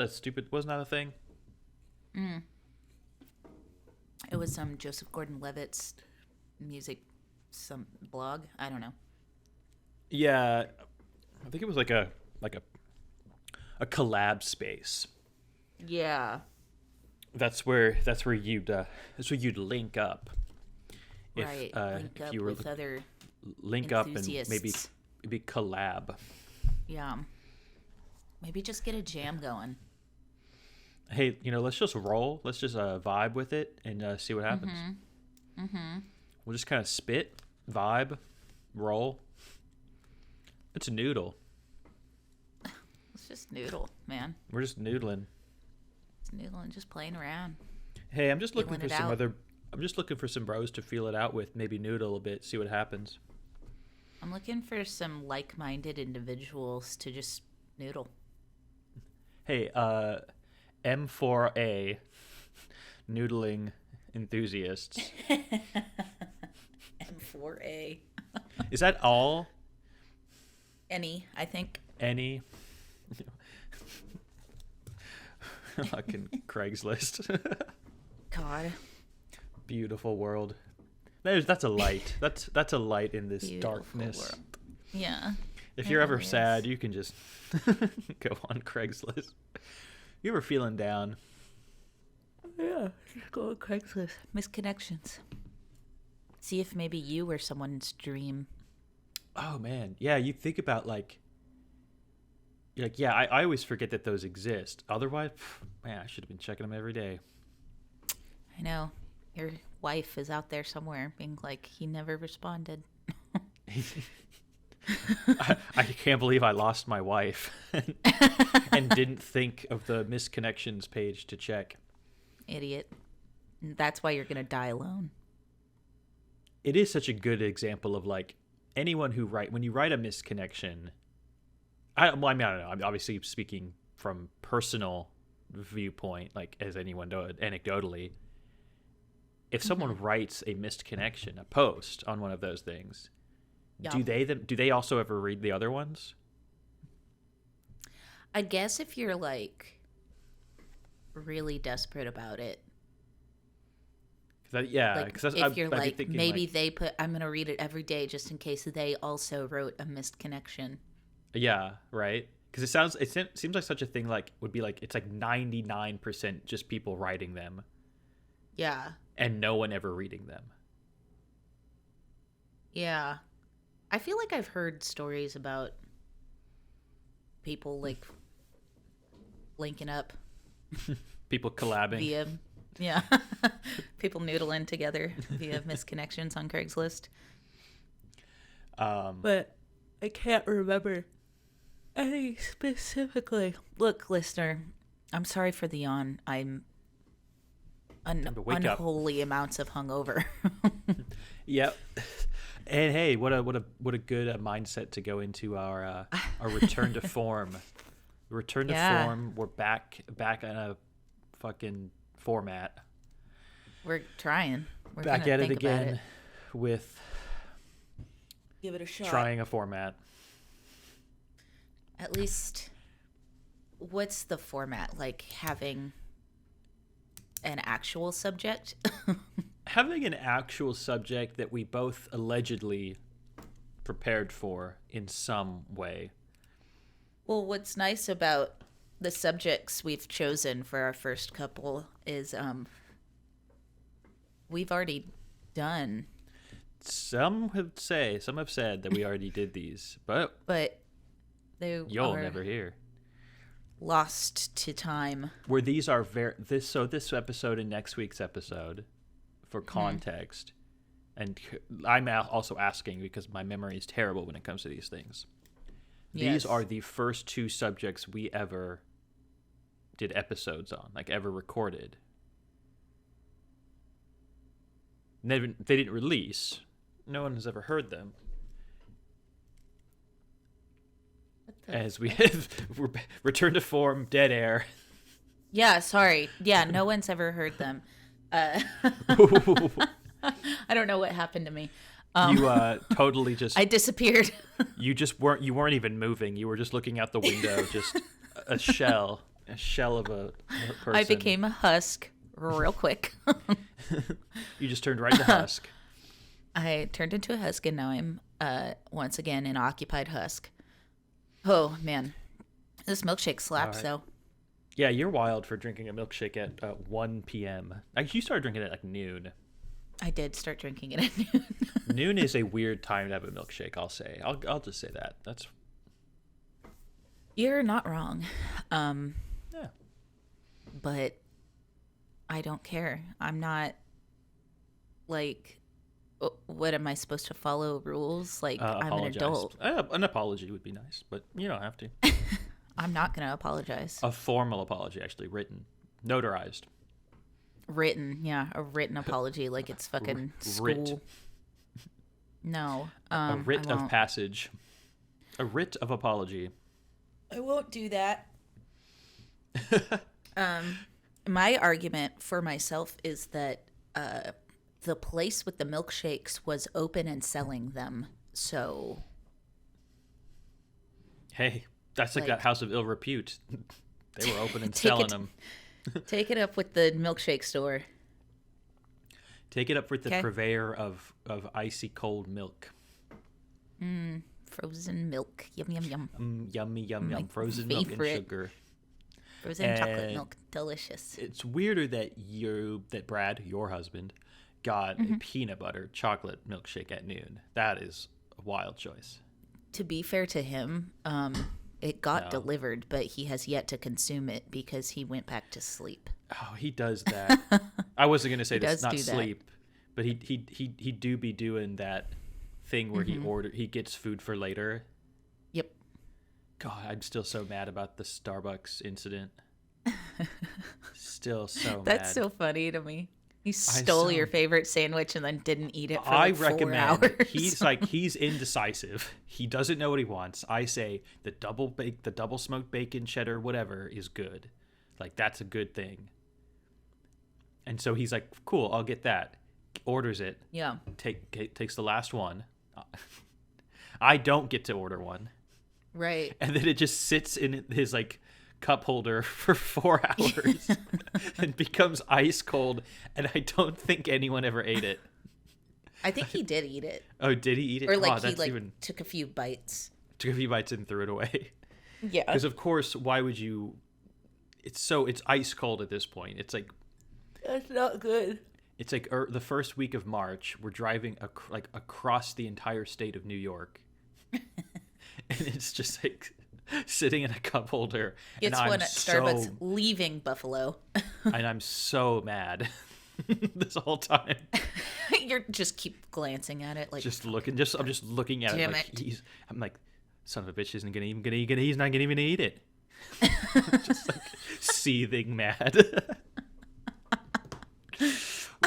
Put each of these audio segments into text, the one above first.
Wasn't that a thing? Mm. It was some Joseph Gordon-Levitt's music, some blog. I don't know. Yeah, I think it was like a collab space. Yeah. That's where you'd link up. Right. Link if up you were with other link up and enthusiasts. maybe collab. Yeah. Maybe just get a jam going. Hey, let's just roll. Let's just vibe with it and see what happens. We'll just kind of spit, vibe, roll. It's a noodle. Let's just noodle, man. We're just noodling. It's noodling, just playing around. Hey, I'm just looking Feeling for it some out. other. I'm just looking for some bros to feel it out with. Maybe noodle a bit, see what happens. I'm looking for some like-minded individuals to just noodle. Hey, M4A, noodling enthusiasts. M4A. Is that all? Any, I think. Any? Fucking Craigslist. God. Beautiful world. That's a light. That's a light in this Beautiful darkness. world. Yeah. If It you're ever really is. sad, you can just go on Craigslist. You ever feeling down? Yeah, just go on Craigslist. Misconnections. See if maybe you were someone's dream. Oh man, yeah. You think about you're like, yeah. I always forget that those exist. Otherwise, man, I should have been checking them every day. I know. Your wife is out there somewhere being like, he never responded. I can't believe I lost my wife and didn't think of the misconnections page to check. Idiot. That's why you're going to die alone. It is such a good example of anyone who when you write a misconnection. I don't know. I'm obviously speaking from personal viewpoint, as anyone does anecdotally. If someone writes a missed connection, a post on one of those things, Yeah. do they also ever read the other ones? I guess if you're really desperate about it, if you're maybe they put, I'm going to read it every day just in case they also wrote a missed connection. Yeah, right. Because it seems like such a thing would be it's 99% just people writing them. Yeah. And no one ever reading them. Yeah. I feel like I've heard stories about people linking up People collabing. via, yeah, people noodling together via misconnections on Craigslist. But I can't remember any specifically. Look, listener, I'm sorry for the yawn. I'm Wake up. unholy amounts of hungover. Yep. And hey, what a good mindset to go into our return to form. Return to form. We're back in a fucking format. We're trying. We're Back gonna at it think about again with Give it a shot. trying a format. At least, what's the format? Like having an actual subject? Having an actual subject that we both allegedly prepared for in some way. Well, what's nice about the subjects we've chosen for our first couple is we've already done. Some have said that we already did these, but they you'll are never hear. lost to time. Where these are this episode and next week's episode, for context, and I'm also asking because my memory is terrible when it comes to these things. These Yes. are the first two subjects we ever did episodes on, ever recorded. They didn't release. No one has ever heard them. As we have returned to form, dead air. Yeah, sorry. Yeah, no one's ever heard them. I don't know what happened to me. You totally just I disappeared. you weren't even moving. You were just looking out the window, just a shell. a shell of a person. I became a husk real quick. You just turned right to husk. I turned into a husk, and now I'm once again an occupied husk. Oh man, this milkshake slaps All right. though. Yeah, you're wild for drinking a milkshake at 1 p.m. Like, you started drinking it at like noon. I did start drinking it at noon. Noon is a weird time to have a milkshake, I'll say. I'll just say that. That's You're not wrong, yeah. but I don't care. I'm not like, what am I supposed to follow rules? Like, I'm an Apologize. adult. An apology would be nice, but you don't have to. I'm not gonna apologize. A formal apology, actually, written, notarized. Written, yeah, a written apology, like it's fucking Writ. school. No, A writ I of won't. passage. A writ of apology. I won't do that. My argument for myself is that the place with the milkshakes was open and selling them. So, Hey, that's like Like- that house of ill repute. They were open and Take selling it- them. take it up with the milkshake store. Take it up with the 'Kay. purveyor of icy cold milk. Frozen milk. Yum, yum, yum. Yummy, yum, My yum. Frozen milk and favorite. sugar. Frozen chocolate And- milk. Delicious. It's weirder that Brad, your husband, got Mm-hmm. a peanut butter chocolate milkshake at noon. That is a wild choice. To be fair to him, it got No. delivered, but he has yet to consume it because he went back to sleep. Oh, he does that. I wasn't gonna say He this, does not do that. sleep, but he do be doing that thing where Mm-hmm. he gets food for later. Yep. God, I'm still so mad about the Starbucks incident. Still so That's mad. so funny to me. He stole your so- favorite sandwich and then didn't eat it for I like 4 recommend. hours. He's indecisive. He doesn't know what he wants. I say the double smoked bacon cheddar, whatever, is good. Like, that's a good thing. And so he's like, cool, I'll get that. Orders it. Yeah. Takes the last one. I don't get to order one, Right. and then it just sits in his like cup holder for 4 hours and becomes ice cold. And I don't think anyone ever ate it. I think he did eat it. Oh, did he eat it? Or like Oh, he that's like even took a few bites. took a few bites and threw it away. Yeah. Because of course, why would you? It's ice cold at this point. It's like That's not good. it's like the first week of March. We're driving across the entire state of New York, and it's just like sitting in a cup holder. It's and one at so, Starbucks leaving Buffalo. and I'm so mad this whole time. You're just keep glancing at it like I'm just looking at Damn it. Like it. I'm like, son of a bitch isn't gonna he's not gonna even eat it. Just like seething mad.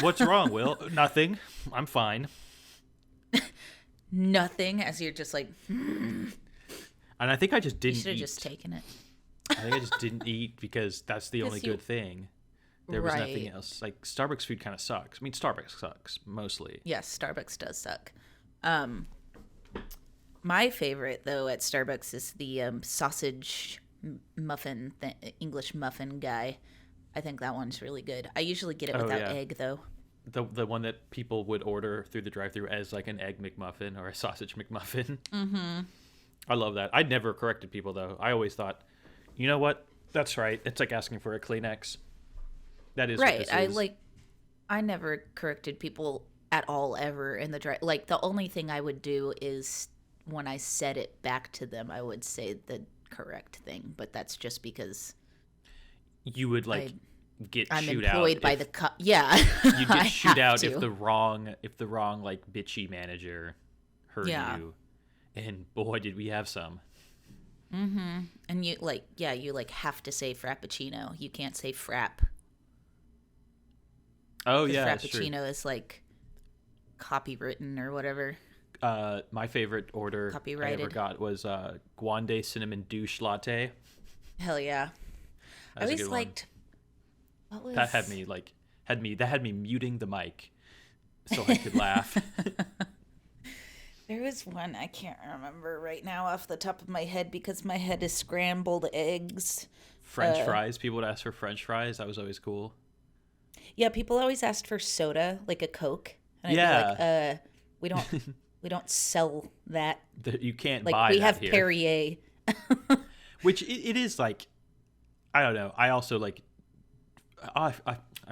What's wrong, Will? Nothing. I'm fine. nothing as you're just like And I think I just you didn't should have eat. just taken it. I think I just didn't eat because that's the only you- good thing. There was nothing Right. else. Like, Starbucks food kind of sucks. I mean, Starbucks sucks mostly. Yes, Starbucks does suck. My favorite though at Starbucks is the sausage muffin, English muffin guy. I think that one's really good. I usually get it Oh, without yeah. egg though. The one that people would order through the drive-thru as like an egg McMuffin or a sausage McMuffin. Mm-hmm. I love that. I never corrected people though. I always thought, you know what? That's right. It's like asking for a Kleenex. That is what Right. this is. I never corrected people at all ever in the drive. Like the only thing I would do is when I said it back to them, I would say the correct thing. But that's just because You would like get I'm shoot employed out by if- the yeah. you I get shoot have out to. if the wrong like bitchy manager heard Yeah. you. And boy, did we have some. And you have to say frappuccino. You can't say frap. Oh 'Cause yeah, that's true. frappuccino is like copywritten or whatever. My favorite order I ever Copyrighted. got was Guande cinnamon douche latte. Hell yeah. That I was a always good one. liked. What was That had me muting the mic so I could laugh. There was one I can't remember right now off the top of my head because my head is scrambled eggs. French fries. People would ask for French fries. That was always cool. Yeah, people always asked for soda, like a Coke, and I'd Yeah. be like, we don't sell that. You can't Like buy we that have here. Perrier. Which it is like, I don't know. I also like, I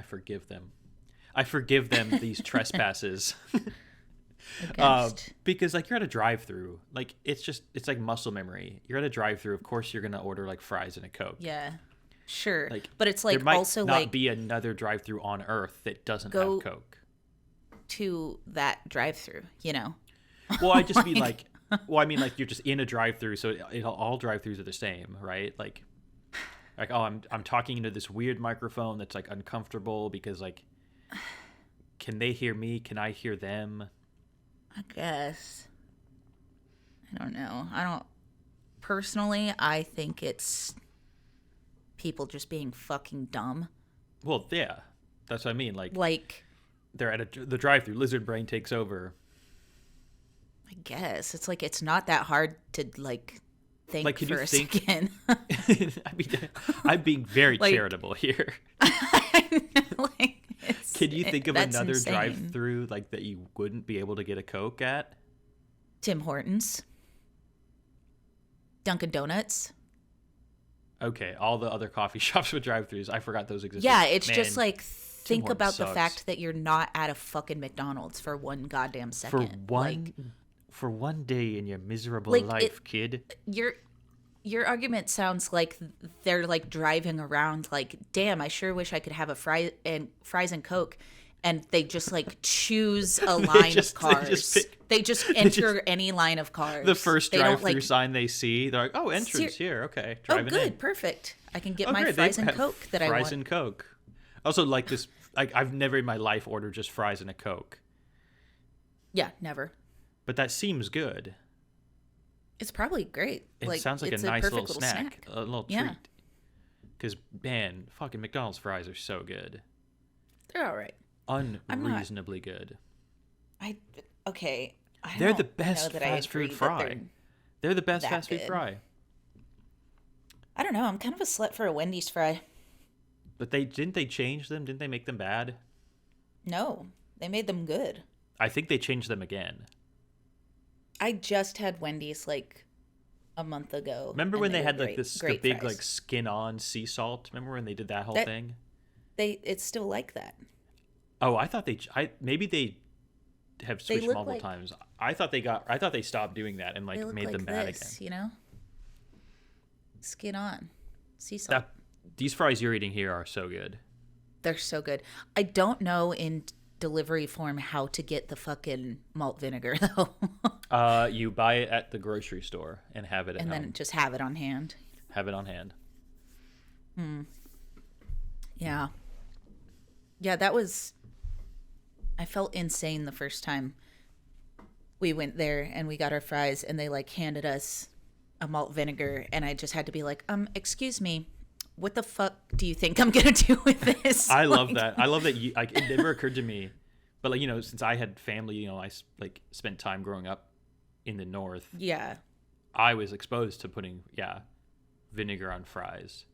forgive them. I forgive them these trespasses. Because like you're at a drive-through, like it's like muscle memory. You're at a drive-through, of course you're gonna order like fries and a Coke. Yeah, sure. Like, but it's like there might also not like be another drive-through on Earth that doesn't Go- have Coke. to that drive-through, you know. Well, I just mean like, well, I mean like you're just in a drive-through, so all drive-throughs are the same, right? Like oh, I'm talking into this weird microphone that's like uncomfortable because like, can they hear me? Can I hear them? I guess. I don't know. Personally, I think it's people just being fucking dumb. Well, yeah, that's what I mean. Like, they're at the drive-through. Lizard brain takes over. I guess it's like it's not that hard to like think Like, can for you a think? second. I mean, I'm being very Like- charitable here. Like, Can you think of that's another insane. drive-through like that you wouldn't be able to get a Coke at? Tim Hortons, Dunkin' Donuts. Okay, all the other coffee shops with drive-throughs, I forgot those existed. Yeah, it's Man, just like think Hortons about the sucks. fact that you're not at a fucking McDonald's for one goddamn for second. for one day in your miserable Like, life, kid. Your argument sounds like they're like driving around like, damn, I sure wish I could have a fries and Coke, and they just like choose a line just- of cars. They just enter any line of cars. The first They don't, drive-through like, sign they see, they're like, "Oh, entrance here. Okay, oh, driving good, in." perfect. I can get Oh, my great, they fries and have Coke that I fries want. and Coke. Also, like this, like I've never in my life ordered just fries and a Coke, Yeah, never. but that seems good. It's probably great. It Like, sounds like a it's nice perfect little snack, a little Yeah. treat. Because man, fucking McDonald's fries are so good, They're all right. unreasonably good. Okay. They're the don't know best that I fast agree food that fry. They're the best that fast food good. fry. I don't know. I'm kind of a slut for a Wendy's fry. But they change them? Didn't they make them bad? No, they made them good. I think they changed them again. I just had Wendy's like a month ago. Remember and when they were had like great- this the great big fries. like skin on sea salt? Remember when they did that whole That- thing? It's still like that. Oh, I thought maybe they have switched look multiple like- times. I thought they stopped doing that and like They look made like them bad this, again. you know? Skin on. Sea salt. That these fries you're eating here are so good. They're so good. I don't know in delivery form how to get the fucking malt vinegar though. You buy it at the grocery store and have it at And home. then just have it on hand. Have it on hand. Yeah. Yeah, that was. I felt insane the first time we went there and we got our fries and they like handed us a malt vinegar and I just had to be like, excuse me, what the fuck do you think I'm gonna do with this? I love Like, that. I love that you like it never occurred to me. But like, since I had family, I like spent time growing up in the north. Yeah. I was exposed to putting vinegar on fries.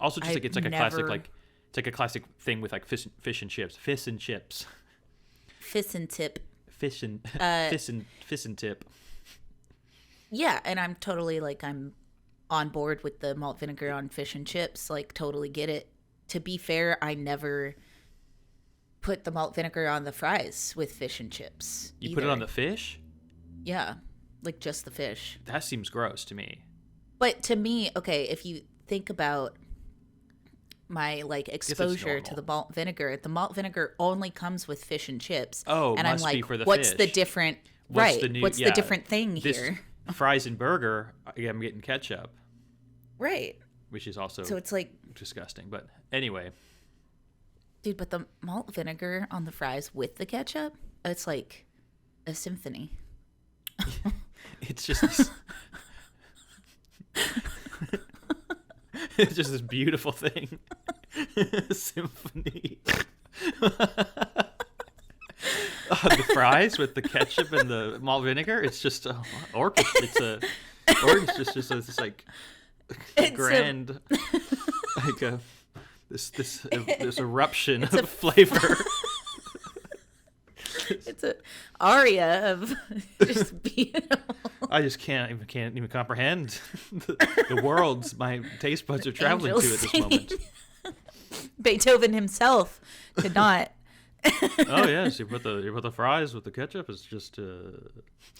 Also, just like it's like a classic never- like it's like a classic thing with like fish and chips, fish and chips, Fish and tip. fish and fish and tip. Yeah, and I'm totally like I'm on board with the malt vinegar on fish and chips. Like totally get it. To be fair, I never put the malt vinegar on the fries with fish and chips. You put it on either. the fish? Yeah, like just the fish. That seems gross to me. But to me, okay, if you think about my like it's exposure to normal. the malt vinegar only comes with fish and chips. Oh, and I'm must like, be for the what's the fish. different? What's right. the new- what's yeah, the different thing This here? fries and burger, I'm getting ketchup, Right. which is also So it's like, disgusting. But anyway, dude, but the malt vinegar on the fries with the ketchup, it's like a symphony. it's just this, it's just this beautiful thing. Symphony. fries with the ketchup and the malt vinegar. It's just it's a or it's just this like grand like a this eruption of flavor. It's an aria of just beautiful. I just can't even comprehend the worlds my taste buds are traveling Angels to at this moment. Beethoven himself could not. Oh yes, you put the fries with the ketchup. It's just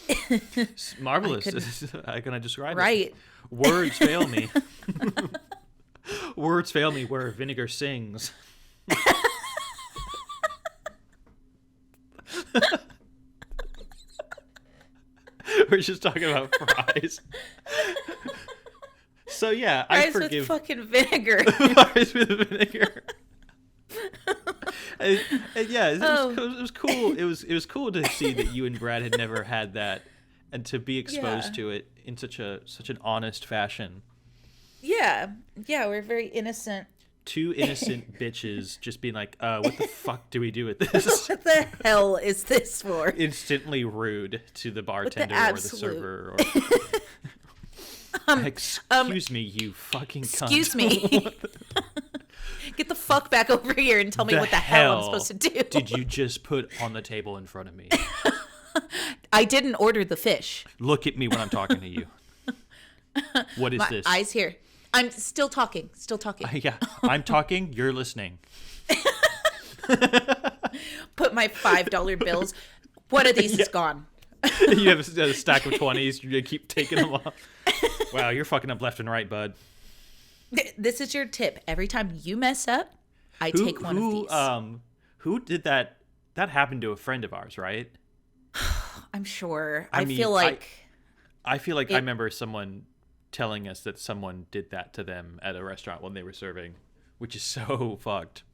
it's marvelous. How can I describe right. it? Words fail me. Words fail me where vinegar sings. We're just talking about fries. So yeah, Fries I forgive with fucking vinegar. fries with vinegar. And yeah, it was cool. It was cool to see that you and Brad had never had that, and to be exposed to it in such an honest fashion. Yeah, we're very innocent. Two innocent bitches just being like, what the fuck do we do with this? What the hell is this for? Instantly rude to the bartender or the server. Or... excuse me, you fucking cunt. Excuse me. Get the fuck back over here and tell me what the hell I'm supposed to do. Did you just put on the table in front of me? I didn't order the fish. Look at me when I'm talking to you. What is this? Eyes here. I'm still talking. Yeah, I'm talking. You're listening. Put my $5 bills. One of these is gone. You have a stack of 20s. You keep taking them off. Wow, you're fucking up left and right, bud. This is your tip. Every time you mess up, I take one of these. Who did that? That happened to a friend of ours, right? I'm sure. I feel like I remember someone telling us that someone did that to them at a restaurant when they were serving, which is so fucked.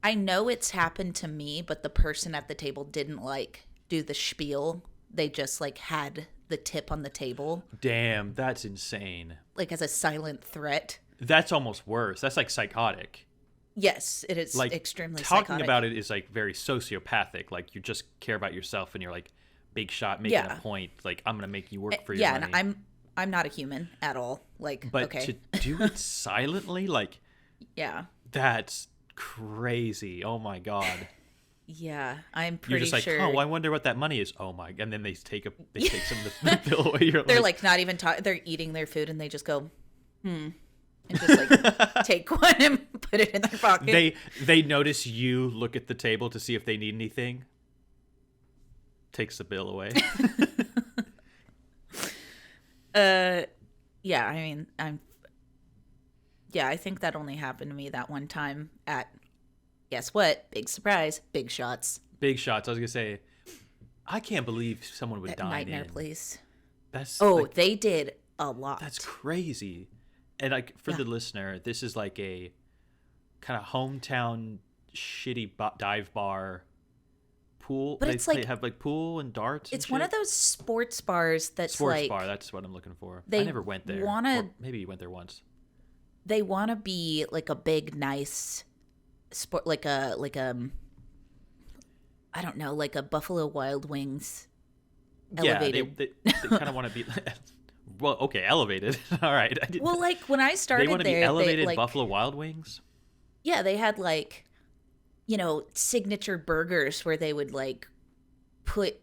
I know it's happened to me, but the person at the table didn't like do the spiel. They just like had the tip on the table. Damn, that's insane. Like as a silent threat. That's almost worse. That's like psychotic. Yes, it is, like, extremely psychotic. Talking about it is like very sociopathic. Like you just care about yourself and you're like big shot making a point. Like I'm gonna make you work for your money. Yeah, and I'm not a human at all. Like, but okay. to do it silently, like, yeah, that's crazy. Oh my god. Yeah, I'm pretty You're just like, sure. oh, I wonder what that money is. Oh my, and then they take some of the bill away. They're like not even talking. They're eating their food and they just go, and just like take one and put it in their pocket. They notice you look at the table to see if they need anything. Takes the bill away. Yeah, I mean, I think that only happened to me that one time at, guess what? Big surprise, Big Shots. Big Shots. I was gonna say, I can't believe someone would dine Nightmare in. Place. That's they did a lot. That's crazy. And like for the listener, this is like a kind of hometown shitty dive bar. Pool, but they have like pool and darts. It's one of those sports bars that's sports bar. That's what I'm looking for. I never went there. Or maybe you went there once. They want to be like a big, nice sport, like a I don't know, like a Buffalo Wild Wings. Elevated. Yeah, they kind of want to be. Well, okay, elevated. All right. Well, like when I started, they want to be elevated Buffalo Wild Wings. Yeah, they had like, signature burgers where they would like put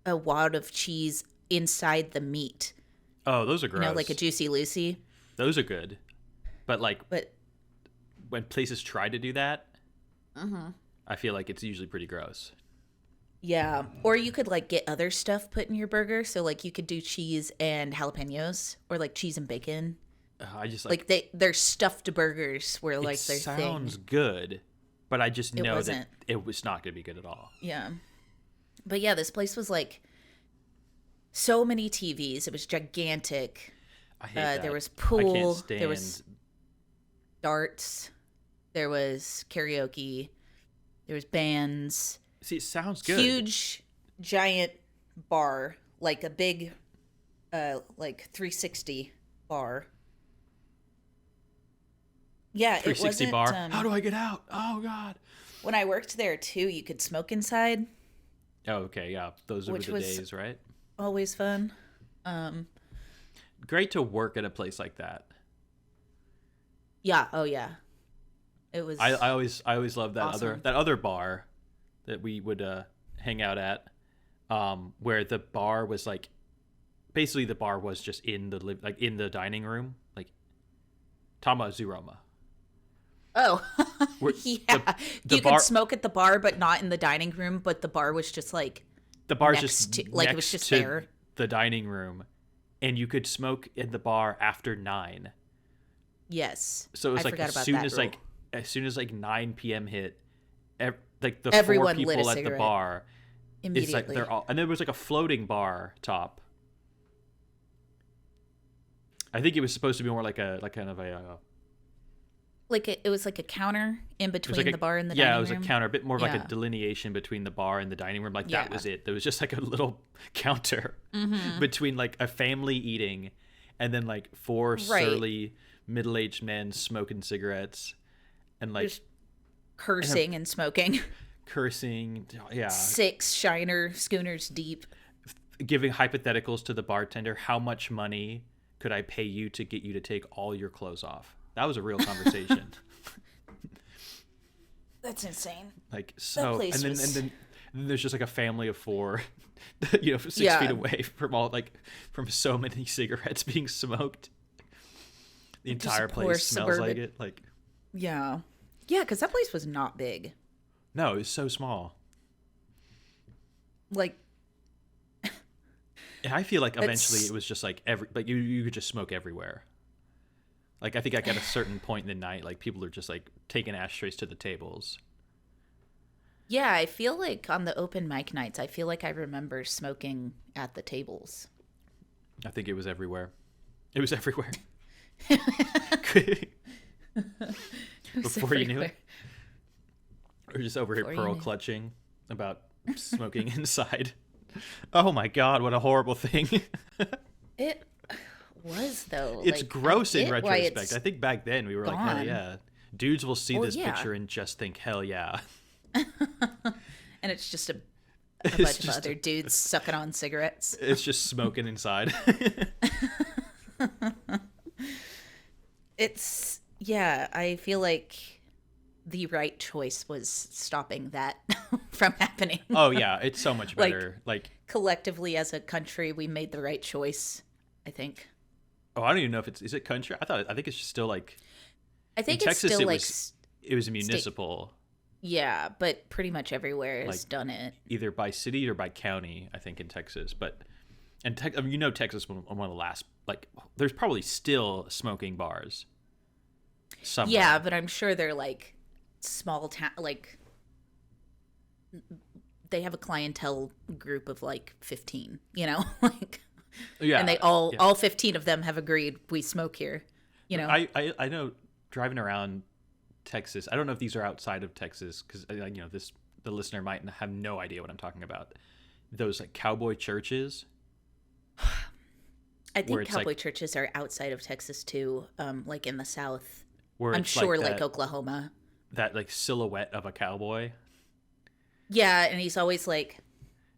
a wad of cheese inside the meat. Oh, those are gross. Like a Juicy Lucy. Those are good. But when places try to do that, I feel like it's usually pretty gross. Yeah. Or you could like get other stuff put in your burger. So like you could do cheese and jalapenos or like cheese and bacon. I just like they're stuffed burgers where like their thing. It sounds good. But I just know that it was not going to be good at all. Yeah. But yeah, this place was like so many TVs. It was gigantic. I hate that. There was pool. I can't stand... There was darts. There was karaoke. There was bands. See, it sounds good. Huge, giant bar. Like a big, like 360 bar. Yeah, 360 bar. How do I get out? Oh God! When I worked there too, you could smoke inside. Oh, okay, yeah. Those were which the was days, right? always fun. Um, Great to work at a place like that. yeah, oh yeah, it was I always loved awesome. that other bar that we would hang out at, where the bar was like basically the bar was just in the like in the dining room, like Tama Zuroma. Oh, Where yeah. the You could bar smoke at the bar, but not in the dining room. But the bar was just like the bar's next just to, like it was next just to there. the dining room, and you could smoke in the bar after 9. Yes, So it was I like forgot about that rule. as soon as like 9 p.m. hit, like the four Everyone lit a people at the cigarette bar, it's like immediately. they're all, and there was like a floating bar top. I think it was supposed to be more like a like kind of a Like it was like a counter in it was between like the bar and the yeah, it dining was a room. counter, a bit more of like a Yeah, delineation between the bar and the dining room. Like that yeah. was it. There was just like a little counter Mm-hmm. between like a family eating, and then like four Right. surly middle-aged men smoking cigarettes, and like Just cursing and smoking. cursing. Yeah, 6 Shiner schooners deep. giving hypotheticals to the bartender. How much money could I pay you to get you to take all your clothes off? That was a real conversation. That's insane. Like That so, place and was. then there's just like a family of 4, 6 Yeah, feet away from all like from so many cigarettes being smoked. The just a entire poor place smells like suburban. it. Like Yeah, yeah, because that place was not big. no, it was so small. Like And I feel like eventually it's it was just like like you could just smoke everywhere. Like I think like at a certain point in the night, like people are just like taking ashtrays to the tables. yeah. I feel like on the open mic nights, I feel like I remember smoking at the tables. I think it was everywhere. It was everywhere. It was Before you knew everywhere. it, we're just over here Before you pearl knew. clutching about smoking inside. Oh my god, what a horrible thing! It was though. It's Like gross I in get why retrospect. it's I think back then we were like, hell gone. yeah. Dudes will see Well, this yeah, picture and just think, hell yeah. and it's just a It's bunch of just other dudes sucking on cigarettes. it's just smoking inside. It's yeah. I feel like the right choice was stopping that from happening. Oh yeah, it's so much Like better. Like collectively as a country, we made the right choice. I think. oh, I don't even know if is it country? I think it's still like I in think it's Texas still like it was state. municipal, Yeah, but pretty much everywhere like has done it. either by city or by county, I think in Texas. But and I mean, Texas was one of the last like there's probably still smoking bars Yeah, somewhere. but I'm sure they're like small town. Like they have a clientele group of like 15. You know, like, and Yeah, they all yeah. all 15 of them have agreed we smoke here. You know. I know driving around Texas. I don't know if these are outside of Texas because the listener might have no idea what I'm talking about. Those like cowboy churches I where think it's cowboy like churches are outside of Texas too, like in the South. where I'm it's sure, like like Oklahoma. that like silhouette of a cowboy. Yeah, and he's always like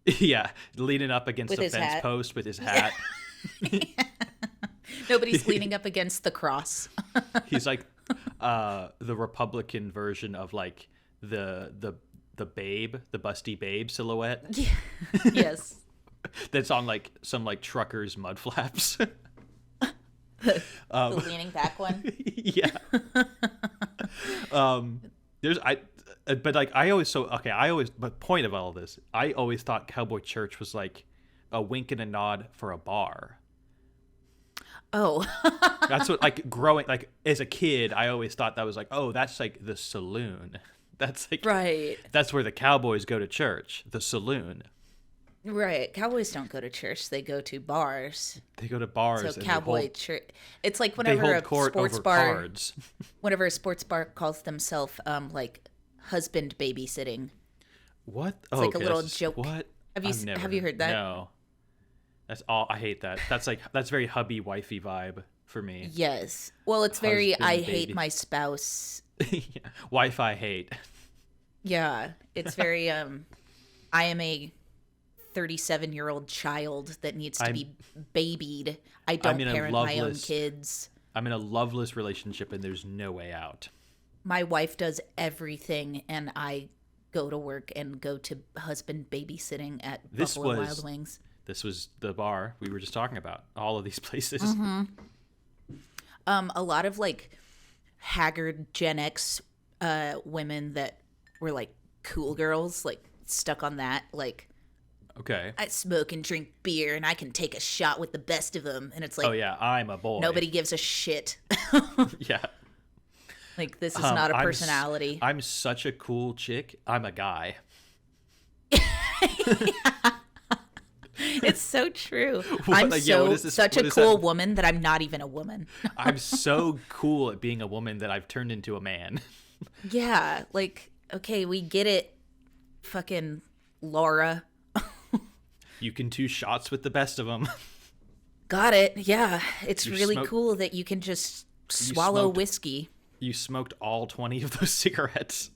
Yeah, leaning up against with a his fence hat. post with his Yeah. hat. Nobody's leaning up against the cross. He's like the Republican version of like the babe, the busty babe silhouette Yeah. Yes. that's on like some like trucker's mud flaps. The leaning back one. Yeah. There's but like I always but point of all this, I always thought cowboy church was like a wink and a nod for a bar. Oh. That's what like growing like as a kid, I always thought that was like, oh, that's like the saloon. That's like Right. that's where the cowboys go to church, the saloon. Right. Cowboys don't go to church, they go to bars. They go to bars So and cowboy church. It's like they whenever hold a court sports over bar cards. whenever a sports bar calls themselves like husband babysitting. What? It's Oh, like a okay, little that's just- joke. What? Have you I've never, have you heard that? No. That's all. I hate that. That's very hubby wifey vibe for me. Yes. Well, it's very Husband I baby. hate my spouse. Yeah. Wi-Fi hate. Yeah. It's very I am a 37-year-old child that needs to I'm be babied. I I'm don't in a parent my own loveless kids. I'm in a loveless relationship and there's no way out. My wife does everything, and I go to work and go to husband babysitting at This Buffalo was Wild Wings. this was the bar we were just talking about. All of these places. A lot of like haggard Gen X women that were like cool girls, like stuck on that. Like, Okay. I smoke and drink beer, and I can take a shot with the best of them. And it's like, Oh yeah, I'm a boy. nobody gives a shit. Yeah. Like, this is not a I'm personality. I'm such a cool chick. I'm a guy. It's so true. What- I'm like, yeah, what is this- such what a is cool that? woman that I'm not even a woman. I'm so cool at being a woman that I've turned into a man. Yeah, like, okay, we get it, fucking Laura. You can do shots with the best of them. Got it. Yeah, it's You really smoke- cool that you can just swallow smoked- whiskey. You smoked all 20 of those cigarettes.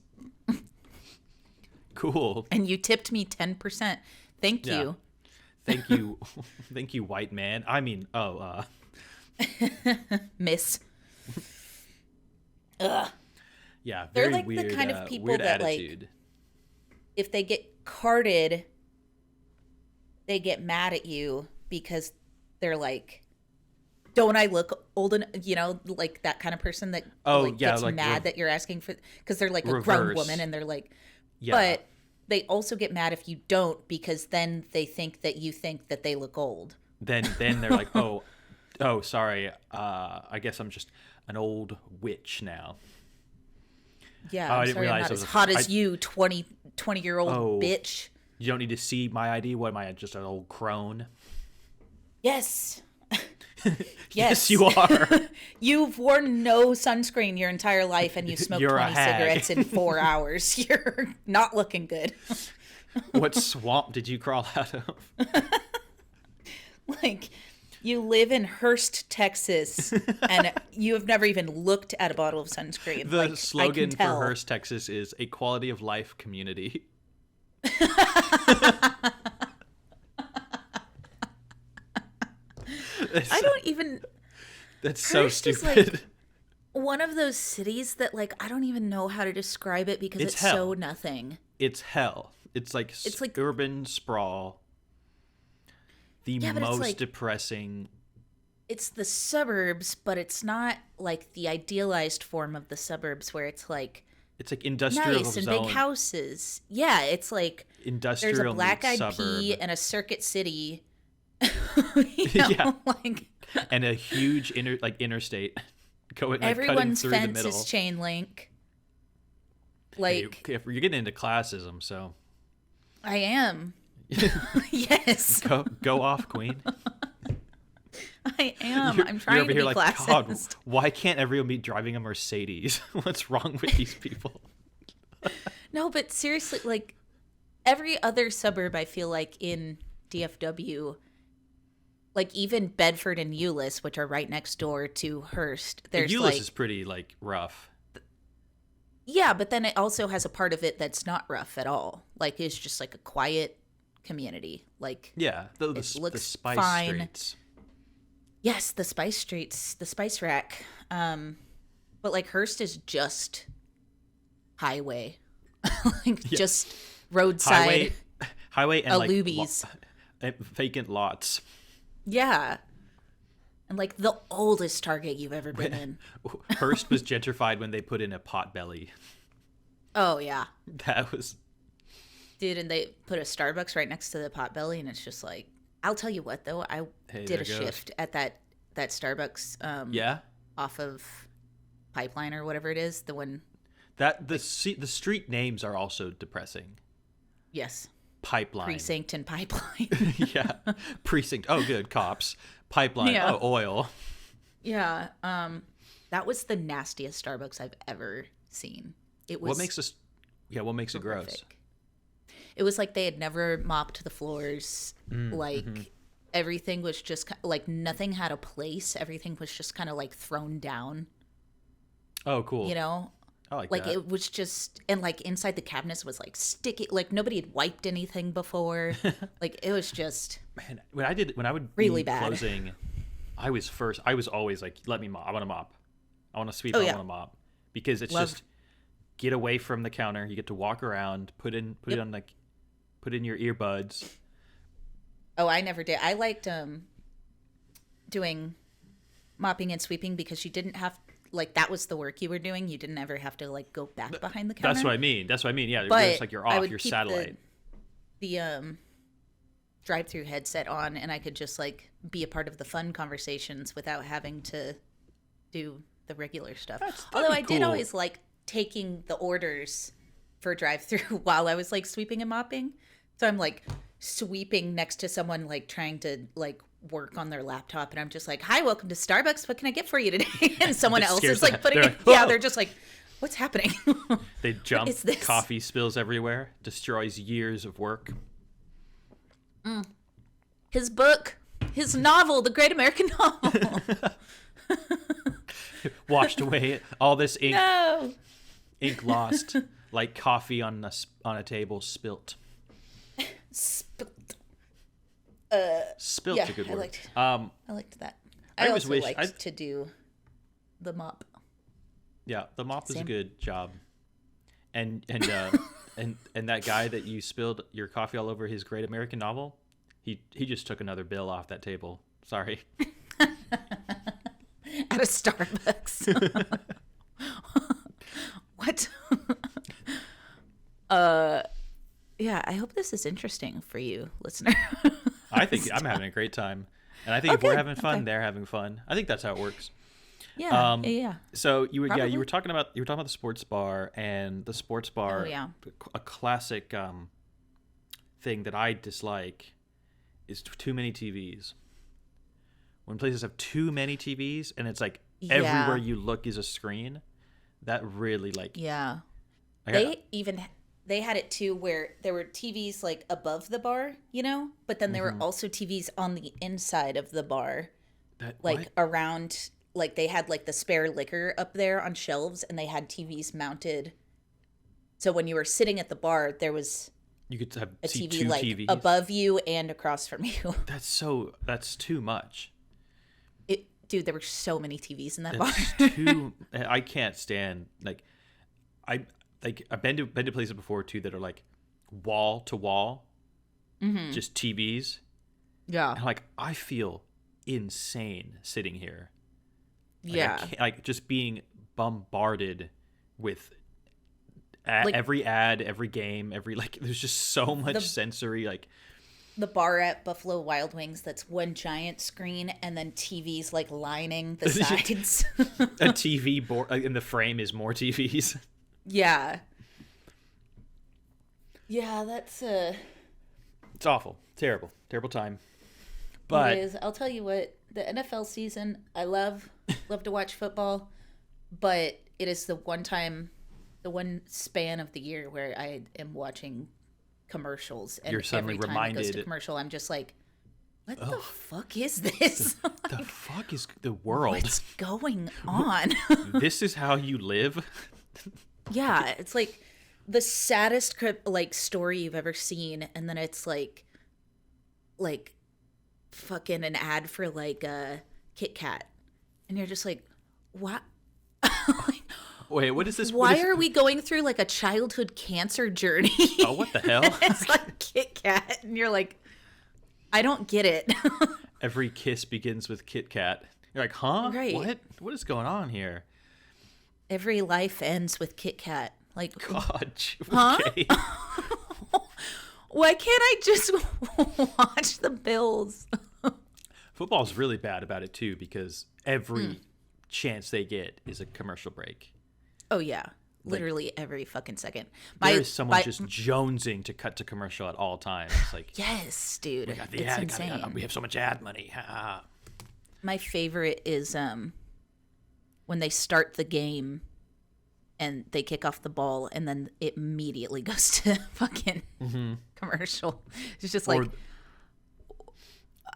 Cool. And you tipped me 10%. Thank Yeah. you. Thank you. Thank you, white man. I mean, Miss. Ugh. yeah, They're very like weird, the kind of people weird that, like, attitude. if they get carded, they get mad at you because they're like, don't I look old enough? You know, like that kind of person that gets like mad that you're asking for, because they're like a grown reverse. woman and they're like, Yeah. but they also get mad if you don't, because then they think that you think that they look old. Then they're like, oh, sorry. I guess I'm just an old witch now. Yeah, I I'm didn't sorry I'm realize not it as was a- hot as I- you, 20-year-old Oh. bitch. You don't need to see my ID. What am I, just an old crone? Yes. Yes, you are. You've worn no sunscreen your entire life and you smoked You're a 20 hag. cigarettes in 4 hours. You're not looking good. What swamp did you crawl out of? Like, you live in Hearst, Texas, and you have never even looked at a bottle of sunscreen. The like, slogan I can for tell. Hearst, Texas is a quality of life community. I don't even... That's so Hearst is, stupid. like, one of those cities that, like, I don't even know how to describe it because It's it's so hell. nothing. It's hell. It's like urban sprawl. The Yeah, but it's most like- depressing. It's the suburbs, but it's not like the idealized form of the suburbs where it's like It's like industrial nice and zone. big houses. Yeah, it's like Industrial there's a black eyed suburb. pea and a Circuit City. You know, Yeah. like And a huge interstate going like, cutting everyone's through the fence middle. is chain link. Hey, Like if you're getting into classism, so I am. Yes, go off, Queen. I am. You're, I'm you're trying over to here be like, classist. God, why can't everyone be driving a Mercedes? What's wrong with these people? No, but seriously, like every other suburb, I feel like in DFW, like even Bedford and Euless, which are right next door to Hearst, there's Euless like, is pretty like rough. yeah, but then it also has a part of it that's not rough at all. Like it's just like a quiet community. Like Yeah, the It looks spice fine. streets. yes, the spice streets, the spice rack. But like Hearst is just highway, like just roadside. Highway and like Alubies. vacant lots. Yeah. And like the oldest Target you've ever been in. Hearst was gentrified when they put in a Potbelly. Oh yeah. That was Dude, and they put a Starbucks right next to the Potbelly, and it's just like, I'll tell you what though, I Hey, did there a goes. shift at that Starbucks yeah. off of Pipeline or whatever it is, the one. That the street names are also depressing. Yes. Pipeline. Precinct and Pipeline. Yeah. Precinct. Oh, good. Cops. Pipeline. Yeah. Oh, oil. Yeah. That was the nastiest Starbucks I've ever seen. It was What makes us? Yeah. What makes it gross? horrific. It was like they had never mopped the floors. Like everything was just like nothing had a place. Everything was just kind of like thrown down. Oh, cool. You know, I like Like that. it was just, and like inside the cabinets was like sticky. Like nobody had wiped anything before. Like it was just Man, when I would really be bad. closing, I was always like, let me mop. I want to mop. I want to sweep. Oh I yeah, want to mop because it's love. just get away from the counter. You get to walk around, put it Yep. on like, put in your earbuds. Oh, I never did. I liked doing mopping and sweeping because you didn't have like that was the work you were doing. You didn't ever have to like go back behind the counter. That's what I mean. That's what I mean. Yeah, But it's like you're I off would your keep satellite. the drive-through headset on, and I could just like be a part of the fun conversations without having to do the regular stuff. That'd Although be I did cool. always like taking the orders for drive-through while I was like sweeping and mopping. So I'm like sweeping next to someone like trying to like work on their laptop, and I'm just like, "Hi, welcome to Starbucks. What can I get for you today?" And someone That else scares is like the- putting they're it. like, Yeah, "Whoa." they're just like, "What's happening?" They jump. is this? Coffee spills everywhere. Destroys years of work. His book, his novel, The Great American Novel. Washed away. All this ink. No. Ink lost. Like coffee on a table spilt. Spilt's Yeah, a good I word. liked- Um, I liked that. I I always also wish- liked to do the mop. yeah, the mop is a Same. good job. And and that guy that you spilled your coffee all over his Great American Novel, he just took another bill off that table. Sorry. At a Starbucks. What? Yeah, I hope this is interesting for you, listener. I think I'm having a great time. And I think if we're good. having fun, Okay. they're having fun. I think that's how it works. Yeah, yeah. So you were Probably. you were talking about the sports bar, and the sports bar. Oh, yeah. A classic thing that I dislike is too many TVs. When places have too many TVs and it's like Yeah. everywhere you look is a screen, that really like Yeah. I They had it too where there were TVs like above the bar, you know, but then there were also TVs on the inside of the bar, like what? around, like they had like the spare liquor up there on shelves, and they had TVs mounted. So when you were sitting at the bar, there was You could have a see TV two like TVs. above you and across from you. That's too much. Dude, there were so many TVs in that bar. It's too. I can't stand I've been to places before too that are like wall to wall, just TVs. Yeah. And like I feel insane sitting here. Like, Yeah. I can't, like just being bombarded with Like- every ad, every game, every like. There's just so much The- sensory like. The bar at Buffalo Wild Wings, that's one giant screen, and then TVs like lining the sides. A TV board in the frame is more TVs. Yeah. Yeah, that's It's awful, terrible time. it But is. I'll tell you what, the NFL season, I love to watch football, but it is the one span of the year where I am watching commercials, and You're suddenly every time it goes to reminded- commercial, I'm just like, what the fuck is this? the fuck is the world? What's going on? This is how you live? Yeah, it's like the saddest like story you've ever seen, and then it's like fucking an ad for like a Kit Kat, and you're just like, what? Like, Wait, what is this? why are we going through like a childhood cancer journey? Oh, what the hell? It's like Kit Kat, and you're like, I don't get it. Every kiss begins with Kit Kat. You're like, huh? Right. What is going on here? Every life ends with Kit Kat. Like, God, Huh? okay. why can't I just watch the Bills? Football's really bad about it too because every chance they get is a commercial break. Oh yeah, literally every fucking second. There is someone just jonesing to cut to commercial at all times. It's like, yes, dude, we got the it's ad, insane. we have so much ad money. Ha. My favorite is when they start the game and they kick off the ball, and then it immediately goes to fucking commercial. It's just like Or the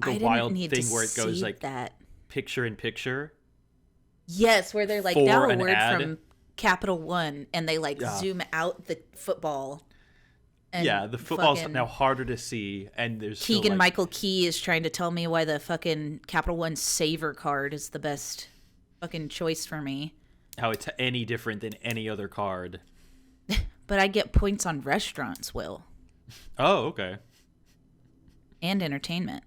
I didn't wild need thing to where it goes see like that. picture in picture. Yes, where they're like for now a an word ad. from Capital One and they like Yeah. zoom out the football. And Yeah, the football's fucking now harder to see, and there's still, Keegan like, Michael Key is trying to tell me why the fucking Capital One Saver card is the best fucking choice for me. how it's any different than any other card. But I get points on restaurants, Will, Oh, okay. and entertainment.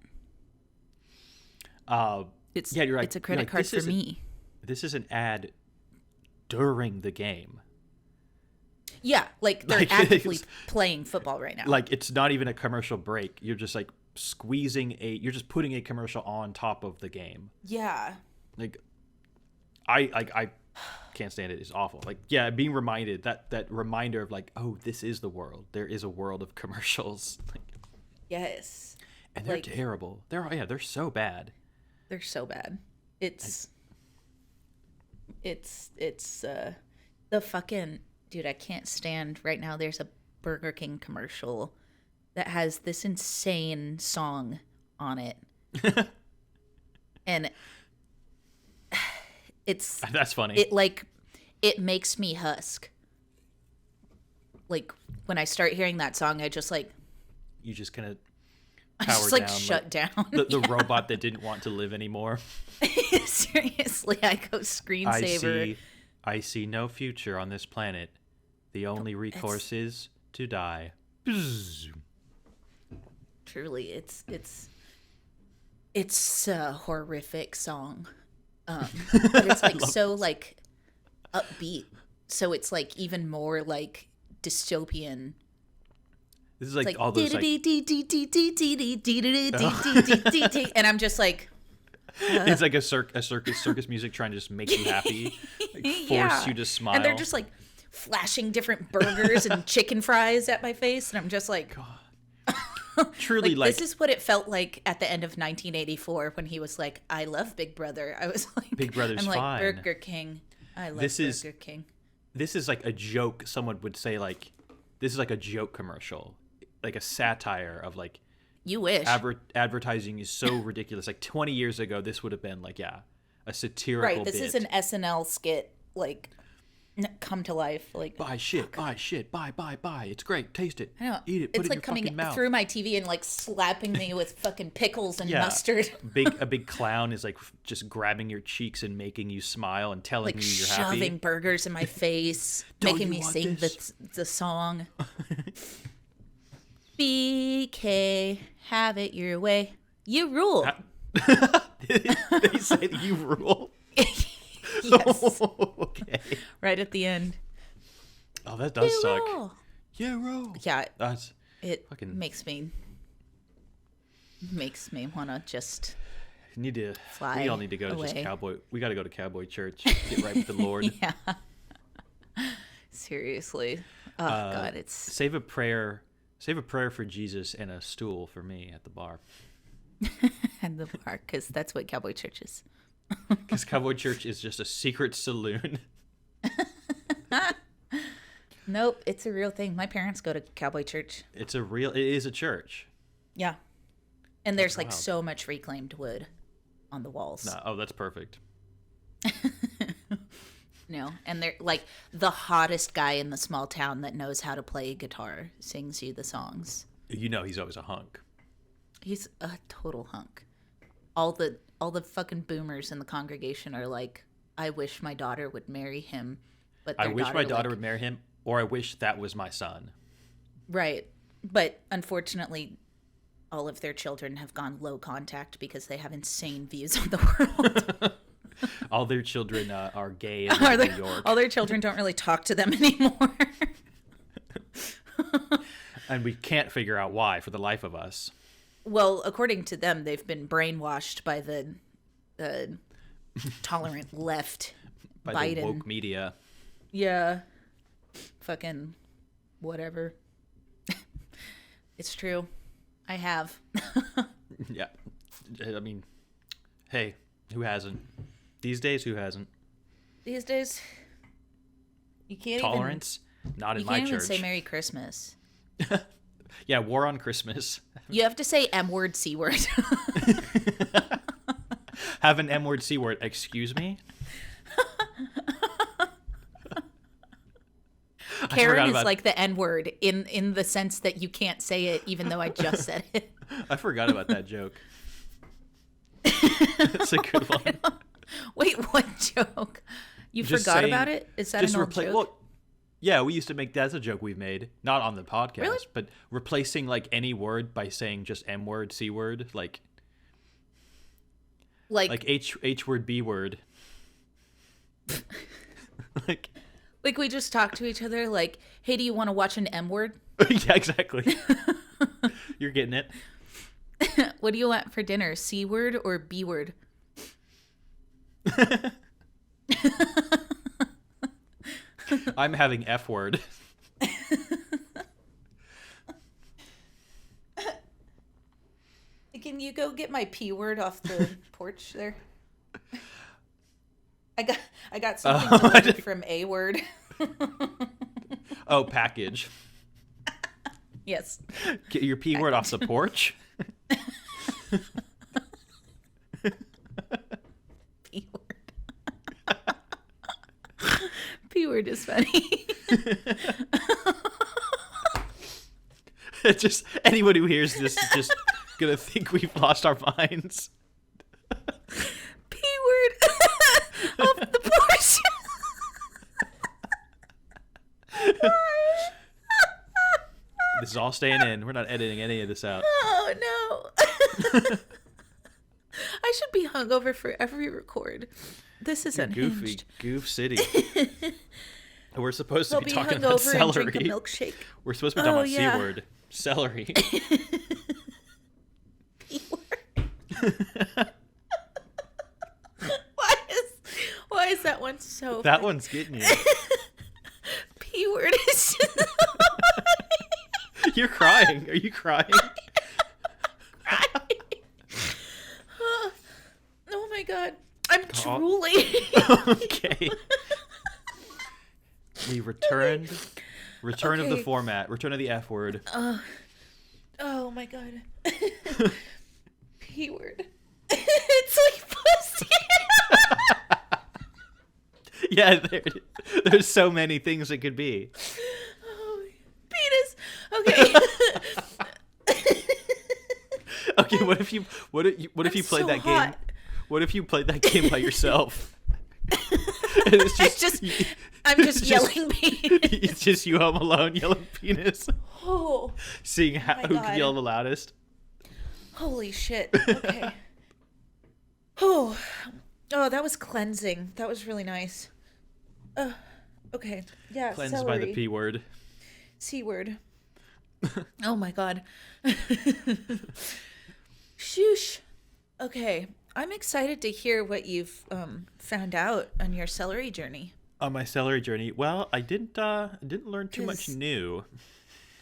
It's Yeah, you're right. It's a You're credit right. card for me. This is an ad during the game. Yeah, like they're Like, actively it's- playing football right now. Like, it's not even a commercial break. You're just like you're just putting a commercial on top of the game. yeah. Like, I can't stand it. It's awful. Like, yeah, being reminded that reminder of like, oh, this is the world. There is a world of commercials. Like, Yes. and they're Like- terrible. They're so bad. They're so bad. It's the fucking dude, I can't stand right now. There's a Burger King commercial that has this insane song on it. And it's That's funny. it makes me husk. Like when I start hearing that song, I just like You just kind of I power just like down shut down. the robot that didn't want to live anymore. Seriously, I go screensaver. I see no future on this planet. The only recourse is to die. Bzz. Truly, it's a horrific song, but it's like so like upbeat. So it's like even more like dystopian. This is like, Like all those like, and I'm just like, it's like a circus music trying to just make you happy, like force yeah. you to smile. And they're just like flashing different burgers and chicken fries at my face, and I'm just like, truly like this is what it felt like at the end of 1984 when he was like, "I love Big Brother." I was like, Big Brother's I'm like, fine. Burger King. I love Burger King. this is like a joke. Someone would say like, this is like a joke commercial, like a satire of like, You wish. advertising is so ridiculous. Like 20 years ago, this would have been like, yeah, a satirical Right. This bit. is an SNL skit, like come to life. Like Buy shit, buy. It's great. Taste it. I don't know. Eat it. Put It's it like in your coming fucking mouth. through my TV and like slapping me with fucking pickles and Yeah. mustard. A big clown is like just grabbing your cheeks and making you smile and telling Like you you're shoving happy. burgers in my face, Don't making you me want sing this? the song. BK, have it your way. You rule. They said you rule. Yes. Okay. Right at the end. Oh, that does You suck. rule. Yeah, rule. Yeah, That's it fucking- makes me want to just need to. fly We all need to go to just away. cowboy. We got to go to cowboy church. Get right with the Lord. Yeah. Seriously. Oh God, it's Save a prayer. Save a prayer for Jesus and a stool for me at the bar. at the bar because that's what cowboy church is. Because cowboy church is just a secret saloon. Nope, it's a real thing. My parents go to cowboy church. It is a church. Yeah. And there's like wild. so much reclaimed wood on the walls. No, oh, that's perfect. No. And they're like the hottest guy in the small town that knows how to play guitar sings you the songs. You know he's always a hunk. He's a total hunk. All the fucking boomers in the congregation are like, I wish my daughter would marry him. But I their wish my daughter like, would marry him, or I wish that was my son. Right. But unfortunately, all of their children have gone low contact because they have insane views on the world. All their children are gay and live in New York. All their children don't really talk to them anymore. And we can't figure out why for the life of us. Well, according to them, they've been brainwashed by the tolerant left. By Biden. the woke media. Yeah. Fucking whatever. It's true. I have. Yeah. I mean, hey, who hasn't? These days, who hasn't? These days, you can't Tolerance? Not even, in my you can't even church. say Merry Christmas. Yeah, war on Christmas. You have to say M word, C word. Have an M word, C word. Excuse me? Karen is like the N word in the sense that you can't say it, even though I just said it. I forgot about that joke. That's a good one. Wait, what joke? You Just forgot saying- about it? Is that an old joke? Well, yeah, we used to make that's a joke we've made, not on the podcast, Really? but replacing like any word by saying just M word, C word, like H word, B word. like we just talk to each other like, hey, do you want to watch an M word? yeah, exactly. You're getting it. What do you want for dinner? C word or B word? I'm having F word. Can you go get my P word off the porch there? I got something delivered from A word. Oh, package. Yes. Get your P word off the porch. P word. P word is funny. It's just anyone who hears this is just gonna think we've lost our minds. P word off the porch. This is all staying in. We're not editing any of this out. Oh no. I should be hungover for every record. This is unhinged. Goofy Goof City. We're supposed to I'll be be talking about hungover and drink a celery. milkshake. We're supposed to be talking about yeah. C word. Celery. P word. Why is that one so That funny? one's getting you. P word is just You're crying. Are you crying? Oh my god. I'm drooling. Okay. We returned. Return of the Okay. format. Return of the F word. Oh my god. P word. It's like pussy. Yeah, there's so many things it could be. Oh, penis. Okay. Okay, what if you played so that hot. game? What if you played that game by yourself? And it's I'm just yelling penis. It's just you home alone yelling penis, Oh, seeing who my can God. yell the loudest. holy shit. Okay. Oh, that was cleansing. That was really nice. Okay. Yeah, Cleansed celery. by the P word. C word. Oh my god. Shoosh. Okay. I'm excited to hear what you've found out on your celery journey. On my celery journey, well, I didn't learn too much 'Cause- new.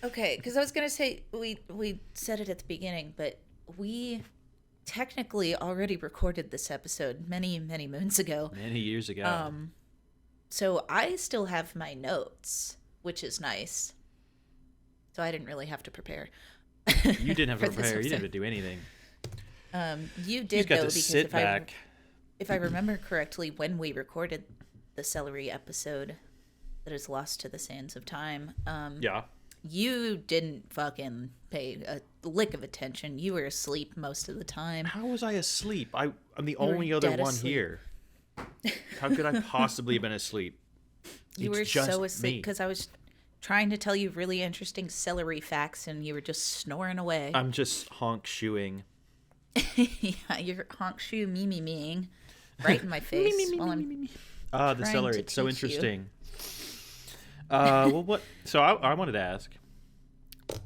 Okay, because I was gonna say we said it at the beginning, but we technically already recorded this episode many moons ago. Many years ago. So I still have my notes, which is nice. So I didn't really have to prepare. You didn't have to for this prepare. You didn't have episode. to do anything. You You did just got though, to because sit back. if I remember correctly, when we recorded the celery episode that is lost to the sands of time, Yeah. you didn't fucking pay a lick of attention. You were asleep most of the time. How was I asleep? I'm the were only other dead one asleep. here. How could I possibly have been asleep? You It's were just so asleep me. because I was trying to tell you really interesting celery facts and you were just snoring away. I'm just honk shoeing. Yeah, you're honk shoe me-meing right in my face while I'm The trying celery. to It's so teach you. interesting. Well, what? So I wanted to ask.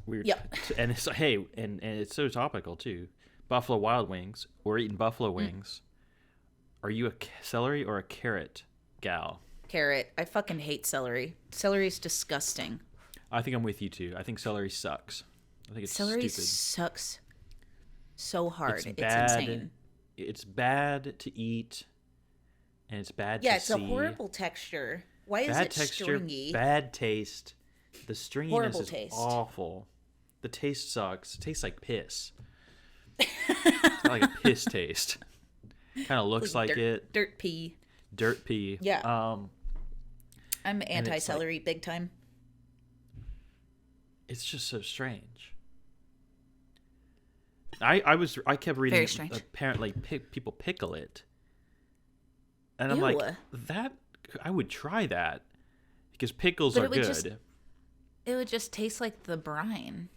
Weird. Yep. And it's and it's so topical too. Buffalo Wild Wings. We're eating buffalo Mm. wings. Are you a celery or a carrot gal? carrot. I fucking hate celery. Celery's disgusting. I think I'm with you too. I think celery sucks. I think it's Celery stupid. sucks so hard. It's bad. insane. It's bad to eat, and it's bad Yeah, to it's see. a horrible texture. Why is Bad it texture, stringy? bad taste. The stringiness Horrible is taste. awful. The taste sucks. It tastes like piss. It's got like a piss taste. Kind of looks like dirt, it. Dirt pee. Dirt pee. Yeah. I'm it's anti-celery big time. It's just so strange. I kept Very reading strange. apparently people pickle it. And I'm Ew. like, that I would try that because pickles But are it would good. it would just taste like the brine.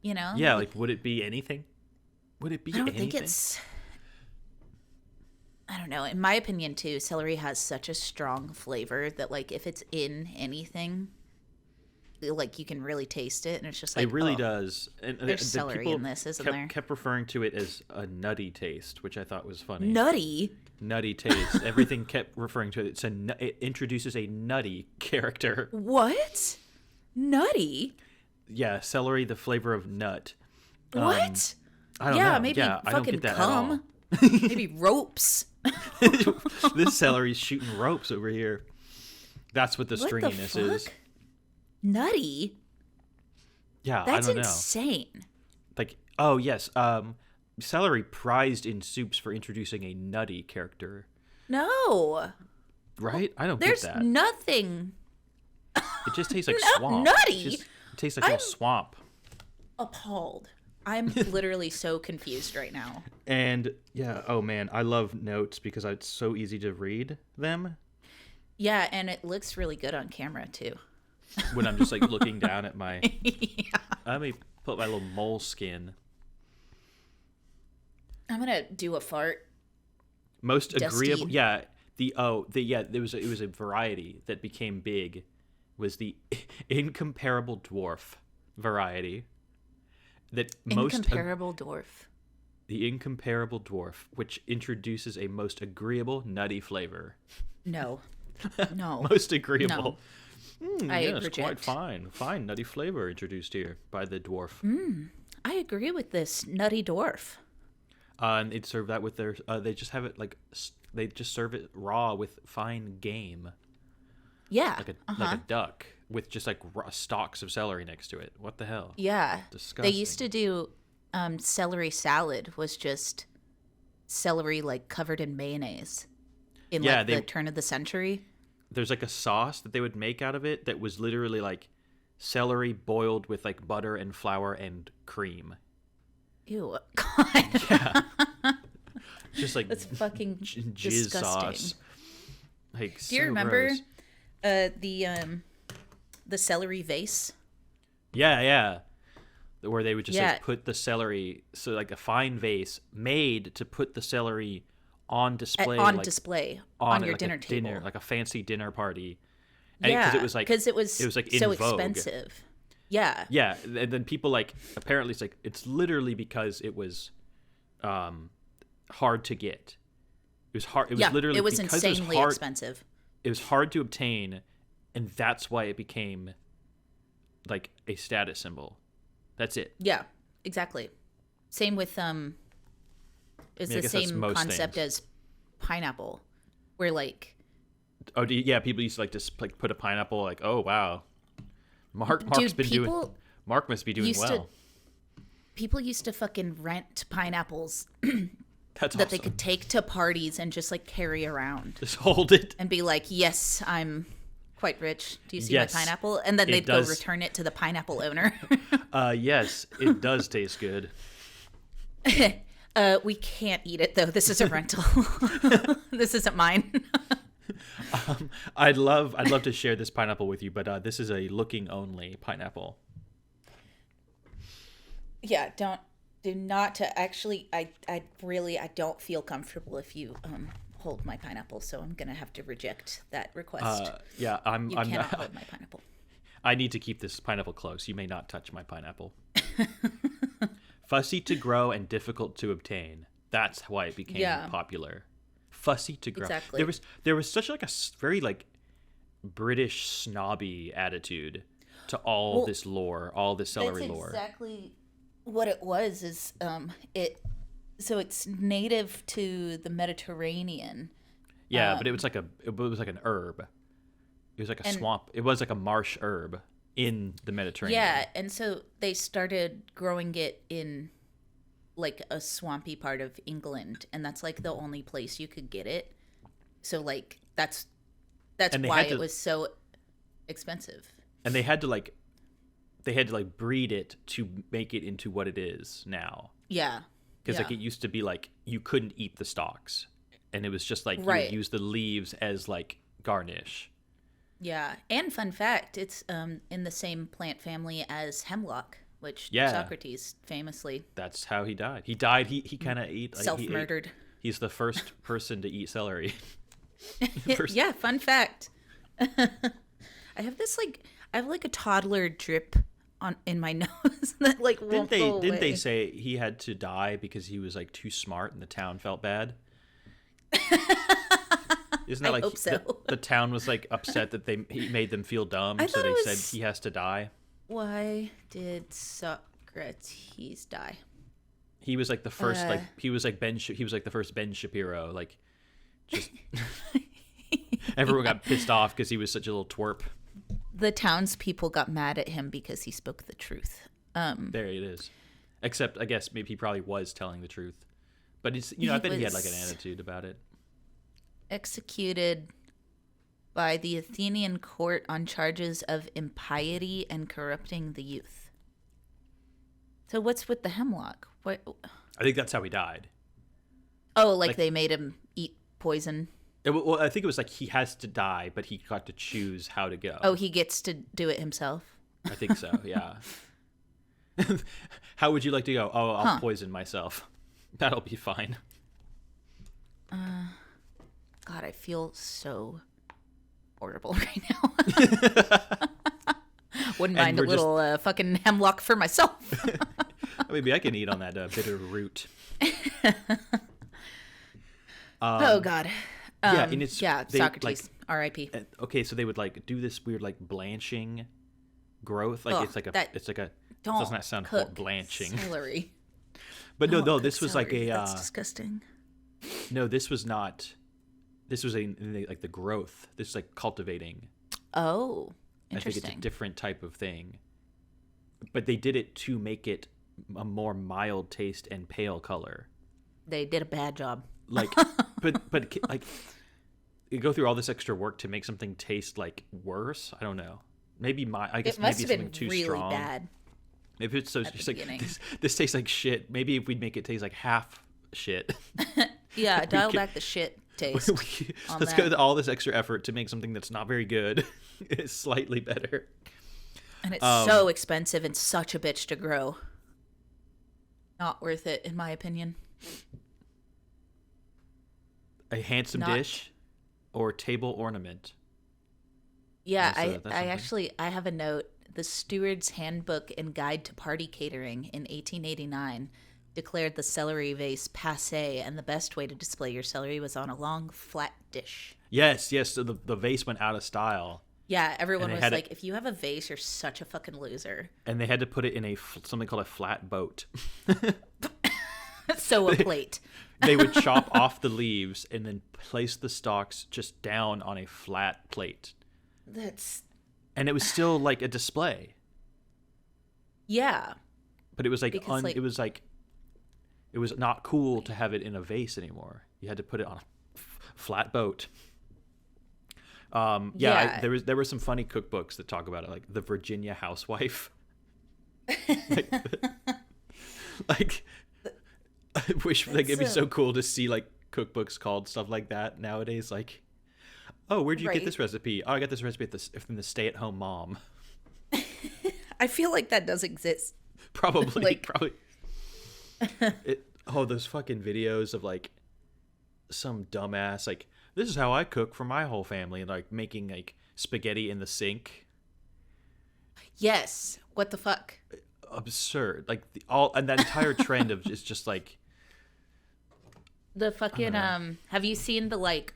You know? Yeah, like would it be anything? Would it be I don't anything? think it's. I don't know. In my opinion, too, celery has such a strong flavor that, like, if it's in anything, like, you can really taste it, and it's just like, It really oh, does. And there's the celery people in this, isn't kept, there? kept referring to it as a nutty taste, which I thought was funny. Nutty. Nutty taste. Everything kept referring to it. It introduces a nutty character. What? Nutty? Yeah, celery, the flavor of nut. What? I don't Yeah, know. maybe Yeah, I don't fucking get that cum. at all. Maybe ropes. This celery's shooting ropes over here. That's what the What the stringiness is. fuck? Nutty? Yeah, That's I don't know. insane. Like, oh yes, celery prized in soups for introducing a nutty character. No. Right? I don't There's get that. nothing It just tastes like No, swamp. nutty? It tastes like a little swamp. appalled. I'm literally so confused right now. And yeah, oh man, I love notes because it's so easy to read them Yeah, and it looks really good on camera too. when I'm just like looking down at my. Yeah. Let me put my little moleskin. I'm gonna do a fart. Most Dusty. agreeable. Yeah, it was a variety that became big. Was the incomparable dwarf variety that Incomparable dwarf. the incomparable dwarf, which introduces a most agreeable nutty flavor. No. No. Most agreeable. I Yes, reject. quite fine nutty flavor introduced here by the dwarf. I agree with this nutty dwarf. And they'd serve that with their. They just have it like they just serve it raw with fine game, Yeah. like a duck with just like raw stalks of celery next to it. What the hell? Yeah. Disgusting. They used to do celery salad was just celery like covered in mayonnaise in Yeah, like the turn of the century. There's like a sauce that they would make out of it that was literally like celery boiled with like butter and flour and cream. Ew. God. Yeah. Just like That's fucking jizz disgusting. sauce. Like, Do you remember the celery vase? Yeah. Where they would just Yeah. like put the celery, so like a fine vase made to put the celery on display, on like, display on on at, your like, dinner a table. like a fancy dinner party. And Yeah, because it was like in so vogue. expensive. Yeah. Yeah, and then people like apparently it's literally because it was hard to get. It was hard. It was Yeah, literally it was because insanely it was hard, expensive. It was hard to obtain, and that's why it became like a status symbol. That's it. Yeah, exactly. Same with it's I mean, I the guess that's same most concept things. as pineapple, where like Oh, yeah. People used to like just like put a pineapple. Like, oh wow, Mark must be doing used to- well. people used to fucking rent pineapples That's that awesome. they could take to parties and just like carry around Just hold it. and be like, "Yes, I'm quite rich. Do you see Yes, my pineapple?" And then it they'd does. go return it to the pineapple owner. Yes, it does taste good. We can't eat it though. This is a rental. This isn't mine. I'd love to share this pineapple with you, but this is a looking only pineapple. Yeah, do not to actually I don't feel comfortable if you hold my pineapple, so I'm gonna have to reject that request. Yeah, I'm You cannot not, hold my pineapple. I need to keep this pineapple close. You may not touch my pineapple. Fussy to grow and difficult to obtain. That's why it became popular. Fussy to grow. Exactly. There was such like a very like British snobby attitude to all this lore, all this celery That's lore. exactly what it was. Is it's native to the Mediterranean. Yeah, but it was like an herb. It was like a swamp. It was like a marsh herb in the Mediterranean. Yeah, and so they started growing it in like a swampy part of England, and that's like the only place you could get it. So like that's And they why had to- it was so expensive. And they had to like they had to like breed it to make it into what it is now. Yeah. Because like it used to be like you couldn't eat the stalks, and it was just like you Right. would use the leaves as like garnish. Yeah. And fun fact, it's in the same plant family as hemlock, which Yeah. Socrates famously That's how he died. He died. He kind of ate like, self-murdered. He's the first person to eat celery. Yeah, fun fact. I have like a toddler drip in my nose that like won't go away. Didn't they say he had to die because he was like too smart and the town felt bad? Isn't that I like hope so. The town was like upset that he made them feel dumb, so they said he has to die. Why did Socrates die? He was like the first he was like the first Ben Shapiro, like just everyone got pissed off because he was such a little twerp. The townspeople got mad at him because he spoke the truth. There it is. Except I guess maybe he probably was telling the truth. But it's I bet he had like an attitude about it. Executed by the Athenian court on charges of impiety and corrupting the youth. So what's with the hemlock? What? I think that's how he died. Oh, like they made him eat poison. Well, I think it was like he has to die, but he got to choose how to go. Oh, he gets to do it himself? I think so, yeah. How would you like to go? Oh, I'll poison myself. That'll be fine. God, I feel so horrible right now. Wouldn't mind a little fucking hemlock for myself. Maybe I can eat on that bitter root. Oh, God. And it's Socrates, like, R.I.P. Okay, so they would like do this weird like blanching growth, like it's like a doesn't that sound blanching? Celery. But no, this was like a that's disgusting. No, this was not. This was like the growth. This is like cultivating. Oh, interesting. I think it's a different type of thing. But they did it to make it a more mild taste and pale color. They did a bad job. Like, but like, you go through all this extra work to make something taste like worse. I don't know. Maybe maybe it's something too really strong. Bad. Maybe it's just like this tastes like shit. Maybe if we'd make it taste like half shit. Yeah, dial back the shit taste. Let's go to all this extra effort to make something that's not very good. It's slightly better. And it's so expensive and such a bitch to grow. Not worth it, in my opinion. A handsome dish or table ornament. Yeah, I have a note. The Steward's Handbook and Guide to Party Catering in 1889 declared the celery vase passé, and the best way to display your celery was on a long, flat dish. Yes. So the vase went out of style. Yeah, everyone was like, if you have a vase, you're such a fucking loser. And they had to put it in something called a flat boat. So a plate. They would chop off the leaves and then place the stalks just down on a flat plate. And it was still like a display. Yeah. But it was like it was not cool to have it in a vase anymore. You had to put it on a flat boat. There were some funny cookbooks that talk about it, like the Virginia Housewife. like I wish it'd be so cool to see like cookbooks called stuff like that nowadays. Like, oh, where'd you get this recipe? Oh, I got this recipe from the Stay-at-Home Mom. I feel like that does exist. Probably. Those fucking videos of like some dumbass like, this is how I cook for my whole family, and like making like spaghetti in the sink. Yes. What the fuck? Absurd. Like and that entire trend of is just like the fucking have you seen the like,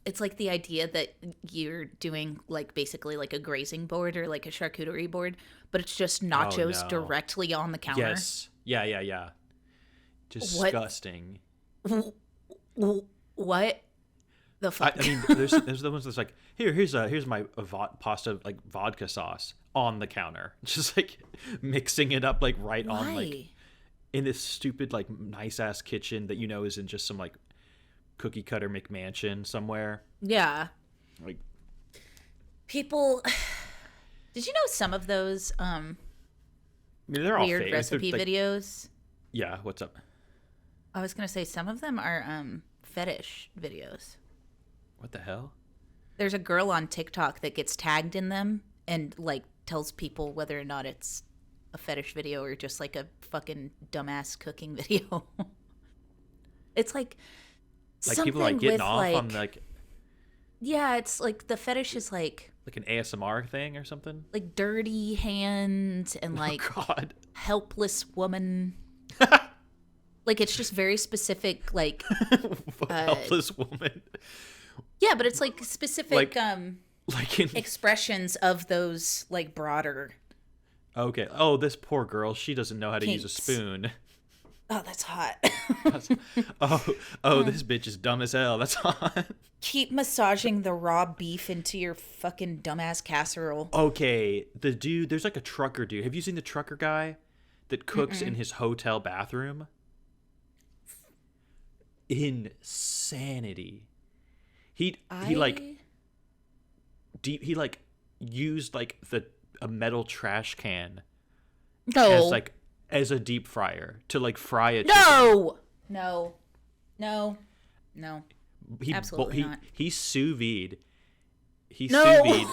it's like the idea that you're doing like basically like a grazing board or like a charcuterie board, but it's just nachos directly on the counter. Yes. Yeah. Disgusting. What the fuck? I mean, there's the ones that's like, here's my pasta like vodka sauce on the counter, just like mixing it up like right on like in this stupid like nice ass kitchen that is in just some like cookie cutter McMansion somewhere. Yeah. Like people. Did you know some of those I mean, they're all weird fake. recipe Like, videos? yeah, what's up? I was gonna say some of them are fetish videos. What the hell? There's a girl on TikTok that gets tagged in them and like tells people whether or not it's a fetish video or just like a fucking dumbass cooking video. It's like Like something people like getting with off like on like yeah, it's like the fetish is like an ASMR thing or something. like dirty hands and like Oh God. helpless woman. Like it's just very specific like Helpless woman. yeah, but it's like specific Like in expressions of those like broader. okay. Oh, this poor girl. She doesn't know how to use a Kinks. spoon. Oh, that's hot. This bitch is dumb as hell. That's hot. Keep massaging the raw beef into your fucking dumbass casserole. Okay, the dude. There's like a trucker dude. Have you seen the trucker guy that cooks in his hotel bathroom? Insanity. He like he like used like a metal trash can No. as a deep fryer to like fry a chicken. No. Absolutely not. He sous vide. He No. sous vide.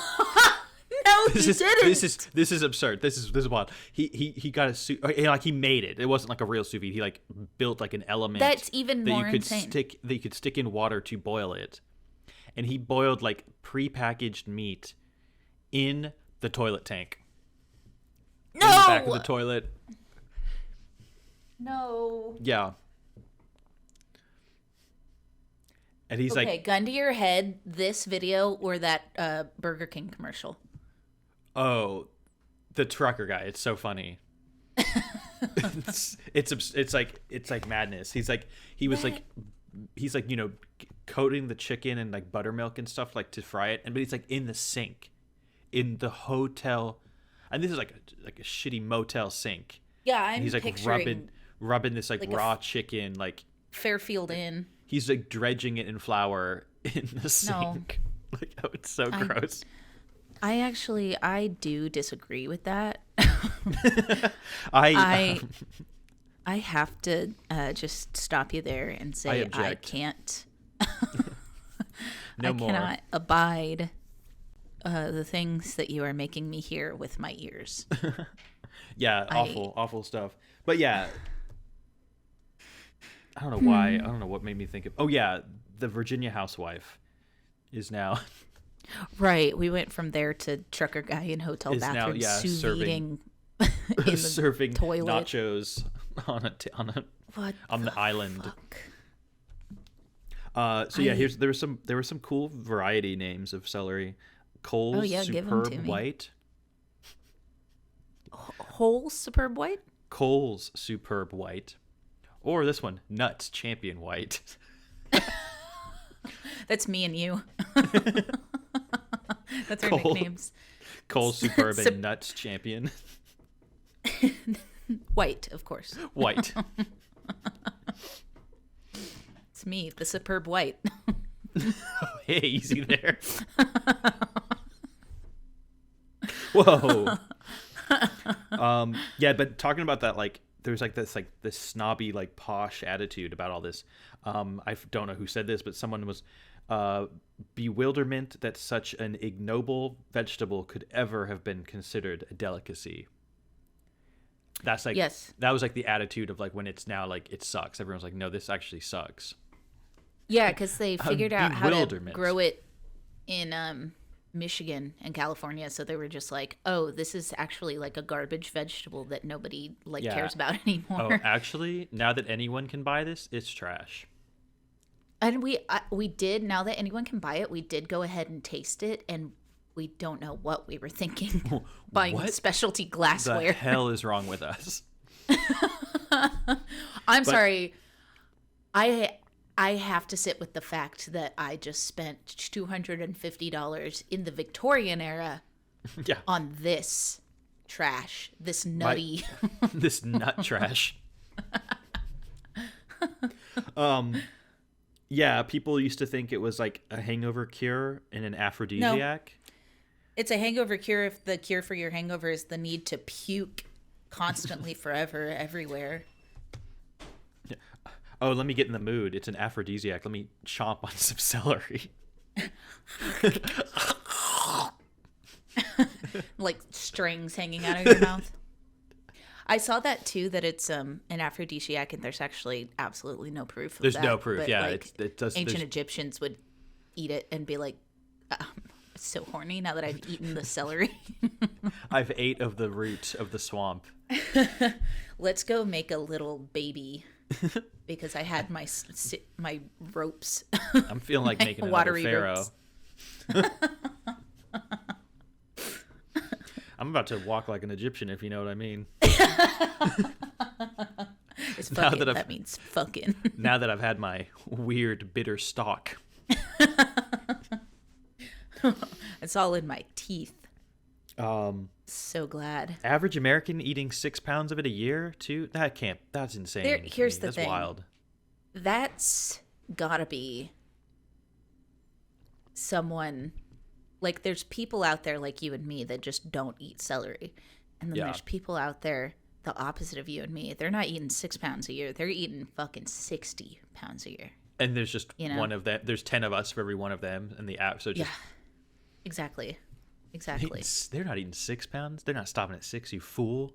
No, he didn't. This is absurd. This is wild. He got a like he made it. It wasn't like a real sous vide. He like built like an element That's even that more you could insane. stick in water to boil it. And he boiled like prepackaged meat in the toilet tank. No. In the back of the toilet. No. Yeah. And he's Okay, like, gun to your head, this video or that Burger King commercial. "Oh, the trucker guy. It's so funny." it's like madness. He's like coating the chicken in like buttermilk and stuff like to fry it, but he's like in the sink in the hotel, and this is like a shitty motel sink. Yeah, I'm And he's like picturing rubbing this like like a raw chicken, like Fairfield Inn. he's like dredging it in flour in the sink. Like, oh, it's so gross. I do disagree with that. I I have to just stop you there and say I object. can't. No I more. cannot abide the things that you are making me hear with my ears. Yeah, awful stuff. But yeah, I don't know why. I don't know what made me think of. Oh yeah, the Virginia housewife is now Right. We went from there to trucker guy in hotel Is now, bathroom yeah, sous serving- videing in the serving toilet. nachos on What the island. fuck? So yeah, there were some cool variety names of celery. Cole's Oh, yeah, give 'em to Superb me. White. Whole superb white? Cole's Superb White. Or this one, Nuts Champion White. That's me and you. That's our Cole. nicknames. Cole's Superb and Nuts Champion White, of course. White. It's me, the superb white. Hey, easy there. Whoa. Yeah, but talking about that, like, there's like this snobby, like posh attitude about all this. I don't know who said this, but someone was bewilderment that such an ignoble vegetable could ever have been considered a delicacy. That's like, Yes. that was like the attitude of like when it's now like it sucks. Everyone's like, no, this actually sucks. Yeah, because they figured out how to bewilderment. grow it in Michigan and California. So they were just like, oh, this is actually like a garbage vegetable that nobody like Yeah. cares about Oh, anymore. actually, now that anyone can buy this, it's trash. And we did, now that anyone can buy it, we did go ahead and taste it, and we don't know what we were thinking buying What specialty The glassware. hell is wrong with us? I'm sorry. I have to sit with the fact that I just spent $250 in the Victorian era Yeah. on this trash, this nutty. This nut trash. Yeah, people used to think it was like a hangover cure and an aphrodisiac. It's a hangover cure if the cure for your hangover is the need to puke constantly, forever, everywhere. Oh, let me get in the mood. It's an aphrodisiac. Let me chomp on some celery. Like strings hanging out of your mouth. I saw that too, that it's an aphrodisiac, and there's actually absolutely no proof of There's that. no proof. But, Yeah, like, it does. ancient Egyptians would eat it and be like, it's so horny now that I've eaten the celery. I've ate of the root of the swamp. Let's go make a little baby because I had my ropes. I'm feeling like making another watery pharaoh. ropes. I'm about to walk like an Egyptian, if you know what I mean. It's Now fucking. that I've- That means fucking. Now that I've had my weird bitter stalk. It's all in my teeth. Um, So glad. Average American eating 6 pounds of it a year, too? That's insane. Here's the That's thing. wild. That's gotta be someone, like, there's people out there like you and me that just don't eat celery, and then Yeah. there's people out there the opposite of you and me. They're not eating 6 pounds a year, they're eating fucking 60 pounds a year. And there's just You know? one of them. There's 10 of us for every one of them in the app. So just Yeah, exactly. they're not eating 6 pounds. They're not stopping at 6, you fool.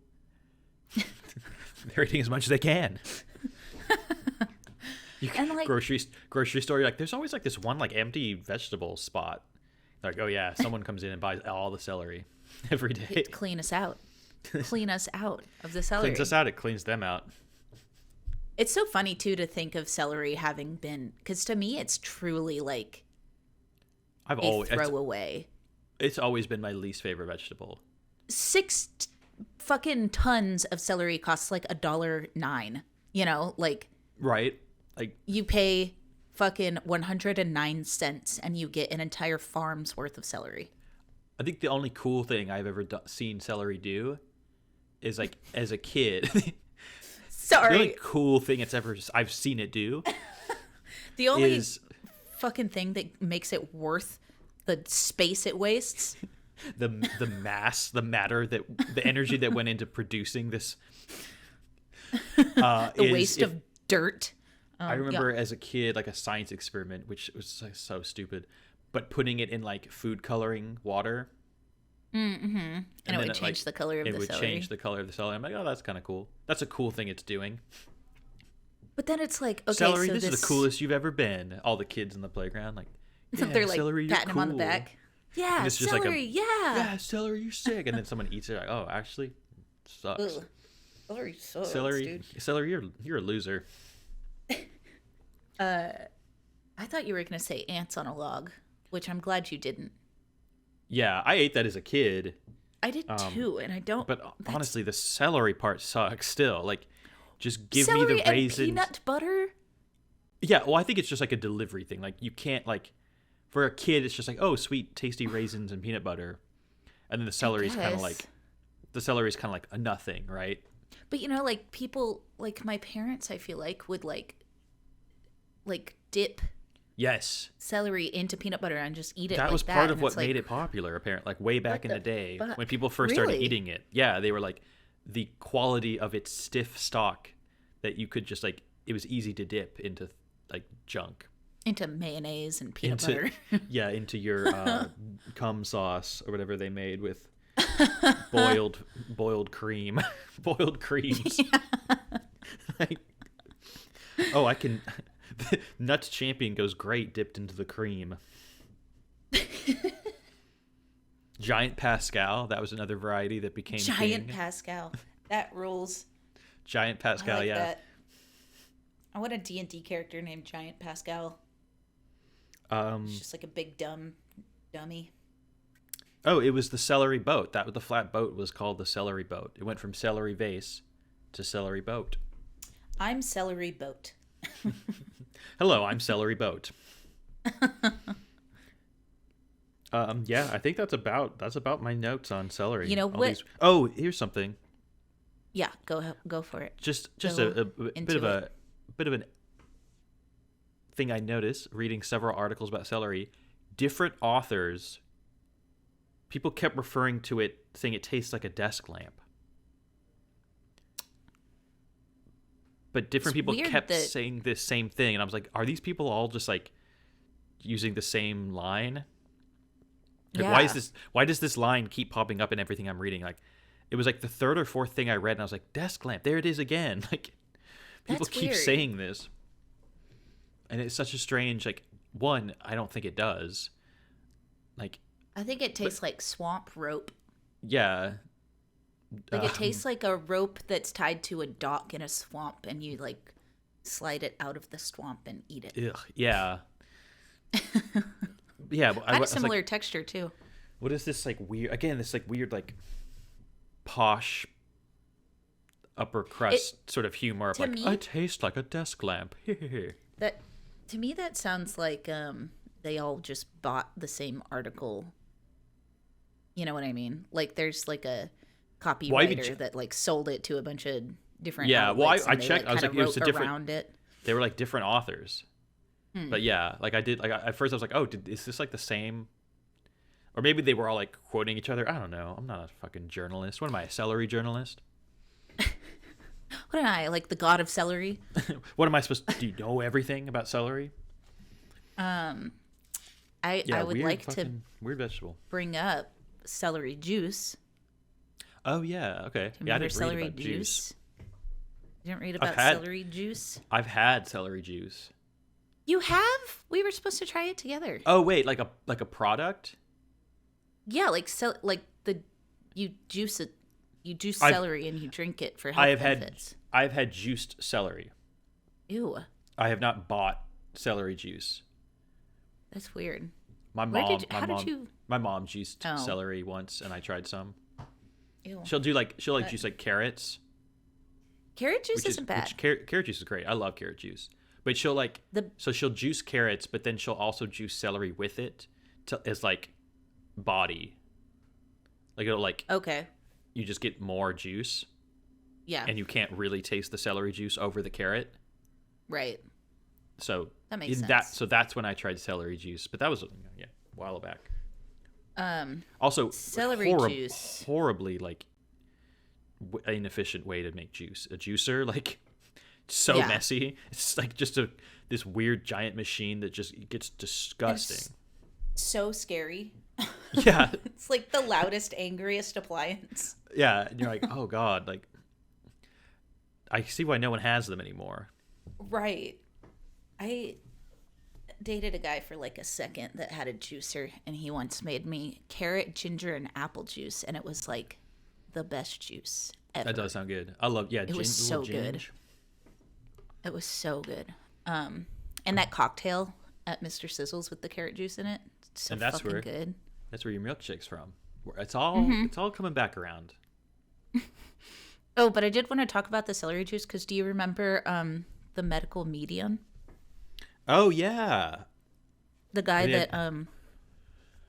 They're eating as much as they can. And, like, grocery store, you're like, there's always like this one like empty vegetable spot. Like, oh yeah, someone comes in and buys all the celery every day. clean us out of the celery. Cleans us out. It cleans them out. It's so funny too to think of celery having been, because to me it's truly like I've a always throwaway. it's always been my least favorite vegetable. Fucking tons of celery costs like $1.09. You know, like, Right? Like, you pay fucking 109 cents and you get an entire farm's worth of celery. I think the only cool thing I've ever seen celery do is like as a kid. The only Sorry. cool thing I've seen it do The only is fucking thing that makes it worth the space it wastes. the mass, the matter, that the energy that went into producing this. The waste of dirt. I remember as a kid, like a science experiment, which was like, so stupid, but putting it in like food coloring water. And it would change the color of the celery. It would change the color of the celery. I'm like, oh, that's kind of cool. That's a cool thing it's doing. But then it's like, okay, Celery, so this is the coolest you've ever been. All the kids in the playground, like, yeah, they're like celery, you're patting him on the cool. back. Yeah, And it's just like celery, yeah. Yeah, celery, you're sick. And then someone eats it, like, oh, actually, sucks. Ugh. Celery sucks, Celery, dude. celery, you're a loser. I thought you were going to say ants on a log, which I'm glad you didn't. Yeah, I ate that as a kid, I did too, and I don't. but honestly, the celery part sucks still. Like, just give me celery the raisins. and peanut butter? Yeah, well, I think it's just like a delivery thing. Like, you can't, like, for a kid, it's just like, oh, sweet, tasty raisins and peanut butter. And then the celery is kind of like, a nothing, right? But you know, like, people, like my parents, I feel like, would like dip Yes. celery into peanut butter and just eat it. That like was part of and what it's like, made it popular, apparently, like way back in the day fuck? when people first started Really? eating it. Yeah, they were like, the quality of its stiff stalk that you could just like, it was easy to dip into like junk. into mayonnaise and peanut Into butter. yeah, into your cum sauce or whatever they made with boiled cream, boiled creams. Like, oh, I can. Nuts Champion goes great dipped into the cream. Giant Pascal, that was another variety that became Giant king. Pascal. That rules. Giant Pascal, I like yeah. that. I want a D&D character named Giant Pascal. It's just like a big dummy. Oh, it was the celery boat. That was the flat boat was called the celery boat. It went from celery vase to celery boat. I'm Celery Boat. Hello, I'm Celery Boat. Yeah, I think that's about my notes on celery. You know All what- these- Oh, here's something. Yeah, go for it. Just Go a bit into of an thing I noticed reading several articles about celery. Different authors people kept referring to it, saying it tastes like a desk lamp. But different people kept saying this same thing, and I was like, are these people all just like using the same line? Like, why does this line keep popping up in everything I'm reading? Like, it was like the third or fourth thing I read, and I was like, desk lamp, there it is again. Like, people keep saying this. And it's such a strange, like, one, I don't think it does. Like, I think it tastes like swamp rope. Yeah. Like, it tastes like a rope that's tied to a dock in a swamp, and you, like, slide it out of the swamp and eat it. Ugh, yeah. Yeah. Had a similar texture, too. What is this, like, weird, again, this, like, weird, like, posh upper crust sort of humor of, like, I taste like a desk lamp. That, to me, that sounds like they all just bought the same article. You know what I mean? Like, there's, like, a copywriter that like sold it to a bunch of different outlets, I checked. Like, I was like, it was a different around it. They were like different authors. But yeah, like I did, like at first I was like, oh, is this like the same? Or maybe they were all like quoting each other. I don't know. I'm not a fucking journalist. What am I, a celery journalist? What am I, like the god of celery? What am I supposed to do? You know everything about celery? I would like to weird vegetable. bring up celery juice. Oh yeah, okay. Yeah, I didn't read about juice. You didn't read about celery juice? I've had celery juice. You have? We were supposed to try it together. Oh wait, like a product? Yeah, you juice celery and you drink it for health benefits. I've had juiced celery. Ew. I have not bought celery juice. That's weird. My mom juiced celery once, and I tried some. Ew. She'll juice like carrots. Carrot juice isn't bad. Carrot juice is great. I love carrot juice. But she'll she'll juice carrots, but then she'll also juice celery with it as like body. Like it'll like you just get more juice. Yeah. And you can't really taste the celery juice over the carrot. Right. So that makes sense. So that's when I tried celery juice, but that was a while back. Also, celery juice, horribly like inefficient way to make juice. A juicer, like so messy. It's like just this weird giant machine that just gets disgusting. It's so scary. Yeah, it's like the loudest, angriest appliance. Yeah, and you're like, oh god, like I see why no one has them anymore. Right. I dated a guy for like a second that had a juicer, and he once made me carrot, ginger, and apple juice, and it was like the best juice ever. That does sound good. I love it was so good. It was so good. And that cocktail at Mr. Sizzle's with the carrot juice in it, so fucking good. That's where your milkshake's from. It's all coming back around. Oh, but I did want to talk about the celery juice because do you remember the medical medium? Oh yeah, the guy that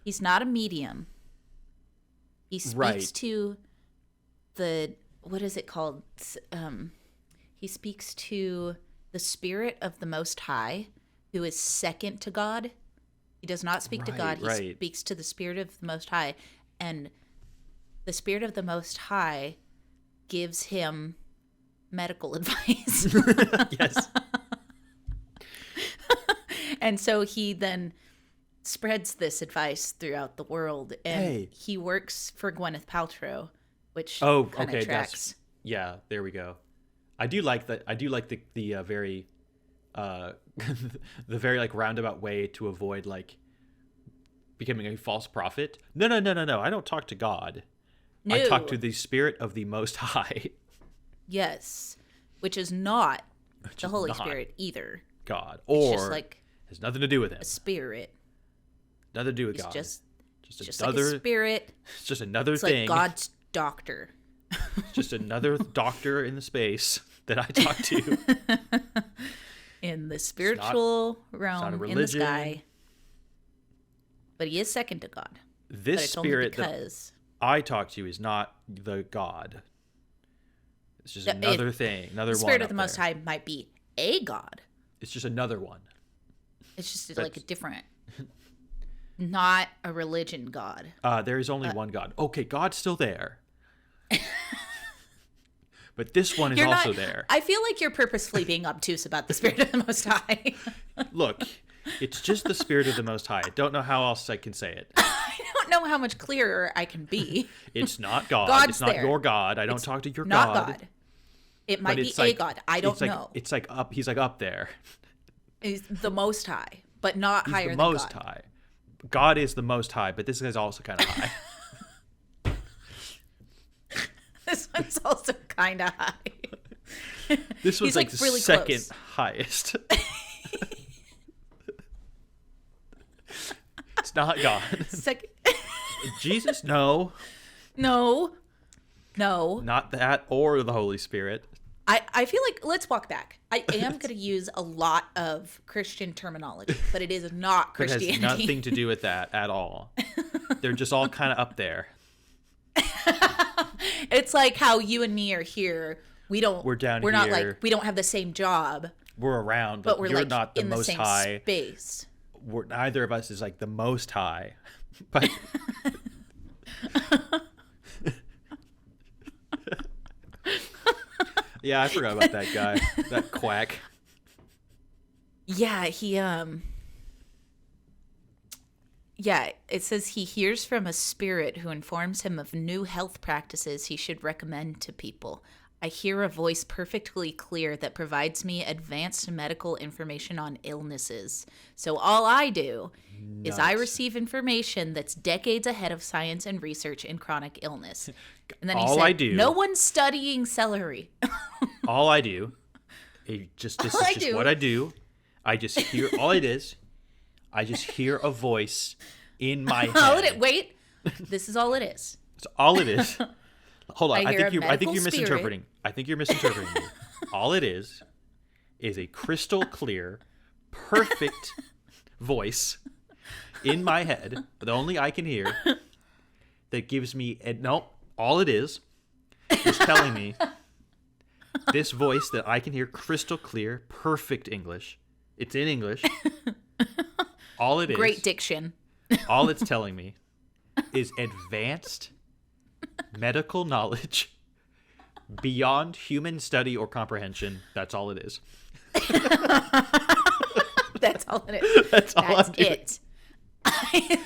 he's not a medium. He speaks to what is it called? He speaks to the spirit of the Most High, who is second to God. He does not speak to God. He speaks to the spirit of the Most High, and the spirit of the Most High gives him medical advice. Yes. And so he then spreads this advice throughout the world, and he works for Gwyneth Paltrow, which kind of tracks. Yeah, there we go. I do like that. I do like the very the very like roundabout way to avoid like becoming a false prophet. No. I don't talk to God. No. I talk to the spirit of the Most High. Yes, which is not the Holy Spirit either. God, or it's just like has nothing to do with him. A spirit. Nothing to do with God. Just another like a spirit. It's just another it's thing. Like God's doctor. Just another doctor in the space that I talk to. In the spiritual realm, in the sky. But he is second to God. This spirit that I talk to is not the God. It's just another thing. Another one. The spirit of the Most High might be a God. It's just another one. It's just like a different. not a religion god. There is only one God. Okay, God's still there. But this one is also there. I feel like you're purposefully being obtuse about the Spirit of the Most High. Look, it's just the Spirit of the Most High. I don't know how else I can say it. I don't know how much clearer I can be. It's not God. God's it's not there. your God. I don't talk to your Not God. God. It might be like, a God. I don't know. It's like up. He's like up there. He's the Most High, but not higher the than Most God. High. God is the Most High, but this guy's also kind of high. This one's also kind of high. This was He's, like the really second close. highest. It's not God. Second. Jesus? No. No. Not that or the Holy Spirit. I feel like, let's walk back. I am going to use a lot of Christian terminology, but it is not Christianity. It has nothing to do with that at all. They're just all kind of up there. It's like how you and me are here. We're down not here. like, we don't have the same job, We're around, but we're you're like not the in most the same high. space. Neither of us is like the most high. But yeah, I forgot about that guy. That quack. Yeah, yeah, it says he hears from a spirit who informs him of new health practices he should recommend to people. I hear a voice perfectly clear that provides me advanced medical information on illnesses. So all I do is I receive information that's decades ahead of science and research in chronic illness. And then he All said, I do- no one's studying celery. All I do, this is I just do. what I do. I just hear, all it is, I just hear a voice in my head. Wait, this is all it is. That's all it is. Hold on, I I hear think a you're medical misinterpreting. I think you're misinterpreting me. All it is a crystal clear, perfect voice in my head that only I can hear that gives me all it is telling me this voice that I can hear crystal clear, perfect English. It's in English. All it is. Great diction. All it's telling me is advanced medical knowledge beyond human study or comprehension. That's all it is. That's all it is. That's all That's I'm doing. it.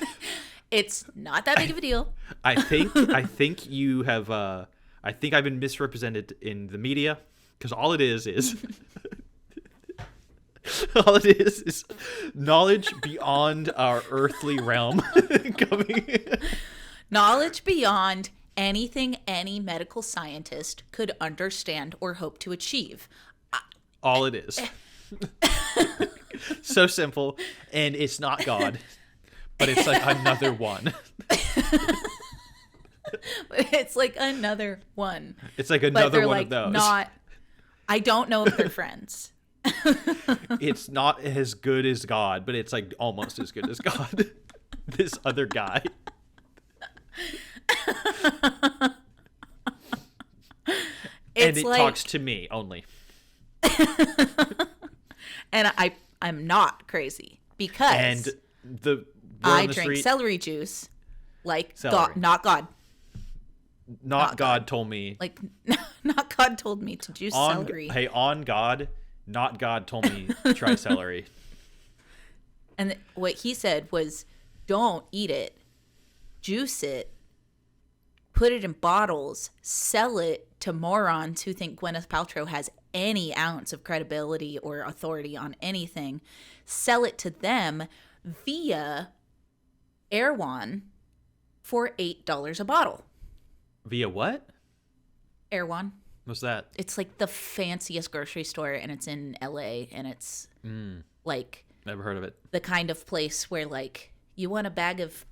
It's not that big of a deal. I think you have. I think I've been misrepresented in the media because all it is all it is knowledge beyond our earthly realm coming. Knowledge beyond anything any medical scientist could understand or hope to achieve. All it is. So simple, and it's not God, but it's like another one. It's like another one. It's like But another they're one like of those. not. I don't know if they're friends. It's not as good as God, but it's like almost as good as God. This other guy. And it like, talks to me only. and I'm not crazy because And the word I on the drink street, celery juice, like Celery. God, not God. not not God told me. Like, not God told me to juice celery. Hey, on God, not God told me to try celery. And what he said was, don't eat it, juice it, put it in bottles, sell it to morons who think Gwyneth Paltrow has any ounce of credibility or authority on anything. Sell it to them via Erewhon for $8 a bottle. Via what? Erewhon. What's that? It's like the fanciest grocery store, and it's in LA, and it's like Never heard of it. the kind of place where, like, you want a bag of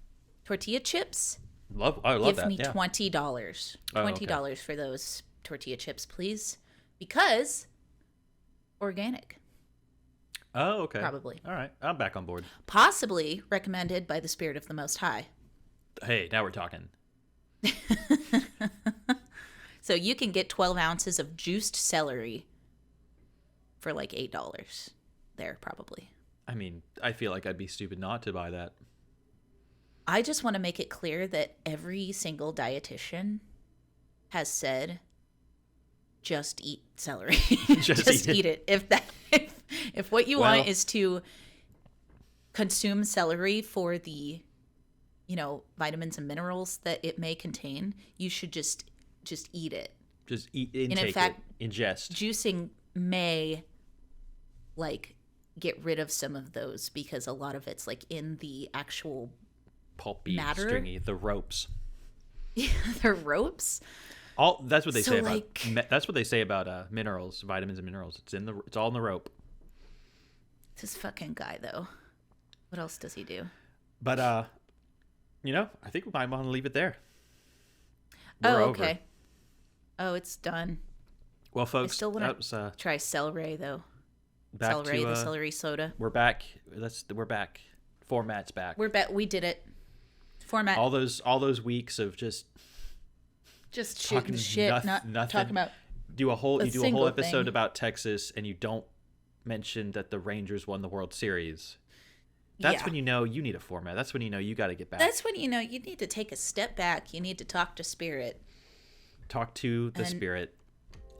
tortilla chips? I love Give that. me Yeah. $20. Oh, okay. $20 for those tortilla chips, please. Because organic. Oh, okay. Probably. All right. I'm back on board. Possibly recommended by the Spirit of the Most High. Hey, now we're talking. So you can get 12 ounces of juiced celery for like $8 there, probably. I mean, I feel like I'd be stupid not to buy that. I just want to make it clear that every single dietitian has said, just eat celery. Just eat it. If what you want is to consume celery for the, vitamins and minerals that it may contain, you should just eat it. Just eat, intake and in fact, it, ingest. Juicing may get rid of some of those because a lot of it's in the actual pulpy, matter. Stringy, the ropes. The ropes. That's what they say about. That's what they say about minerals, vitamins and minerals. It's all in the rope. This fucking guy, though. What else does he do? But I think we might want to leave it there. We're okay. Over. Oh, it's done. Well, folks, I still want to try celery though. Celery, the celery soda. We're back. We're back. Format's back. We're back. We did it. Format. All those weeks of just shooting shit, nothing. Talking about. You do a whole episode thing about Texas, and you don't mention that the Rangers won the World Series. That's when you know you need a format. That's when you know you got to get back. That's when you know you need to take a step back. You need to talk to Spirit. Talk to the Spirit,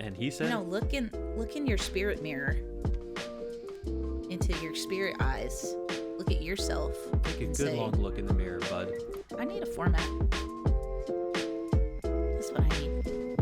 and he said, look in your spirit mirror, into your spirit eyes. Look at yourself. Take a good long look in the mirror, bud. I need a format. That's what I need.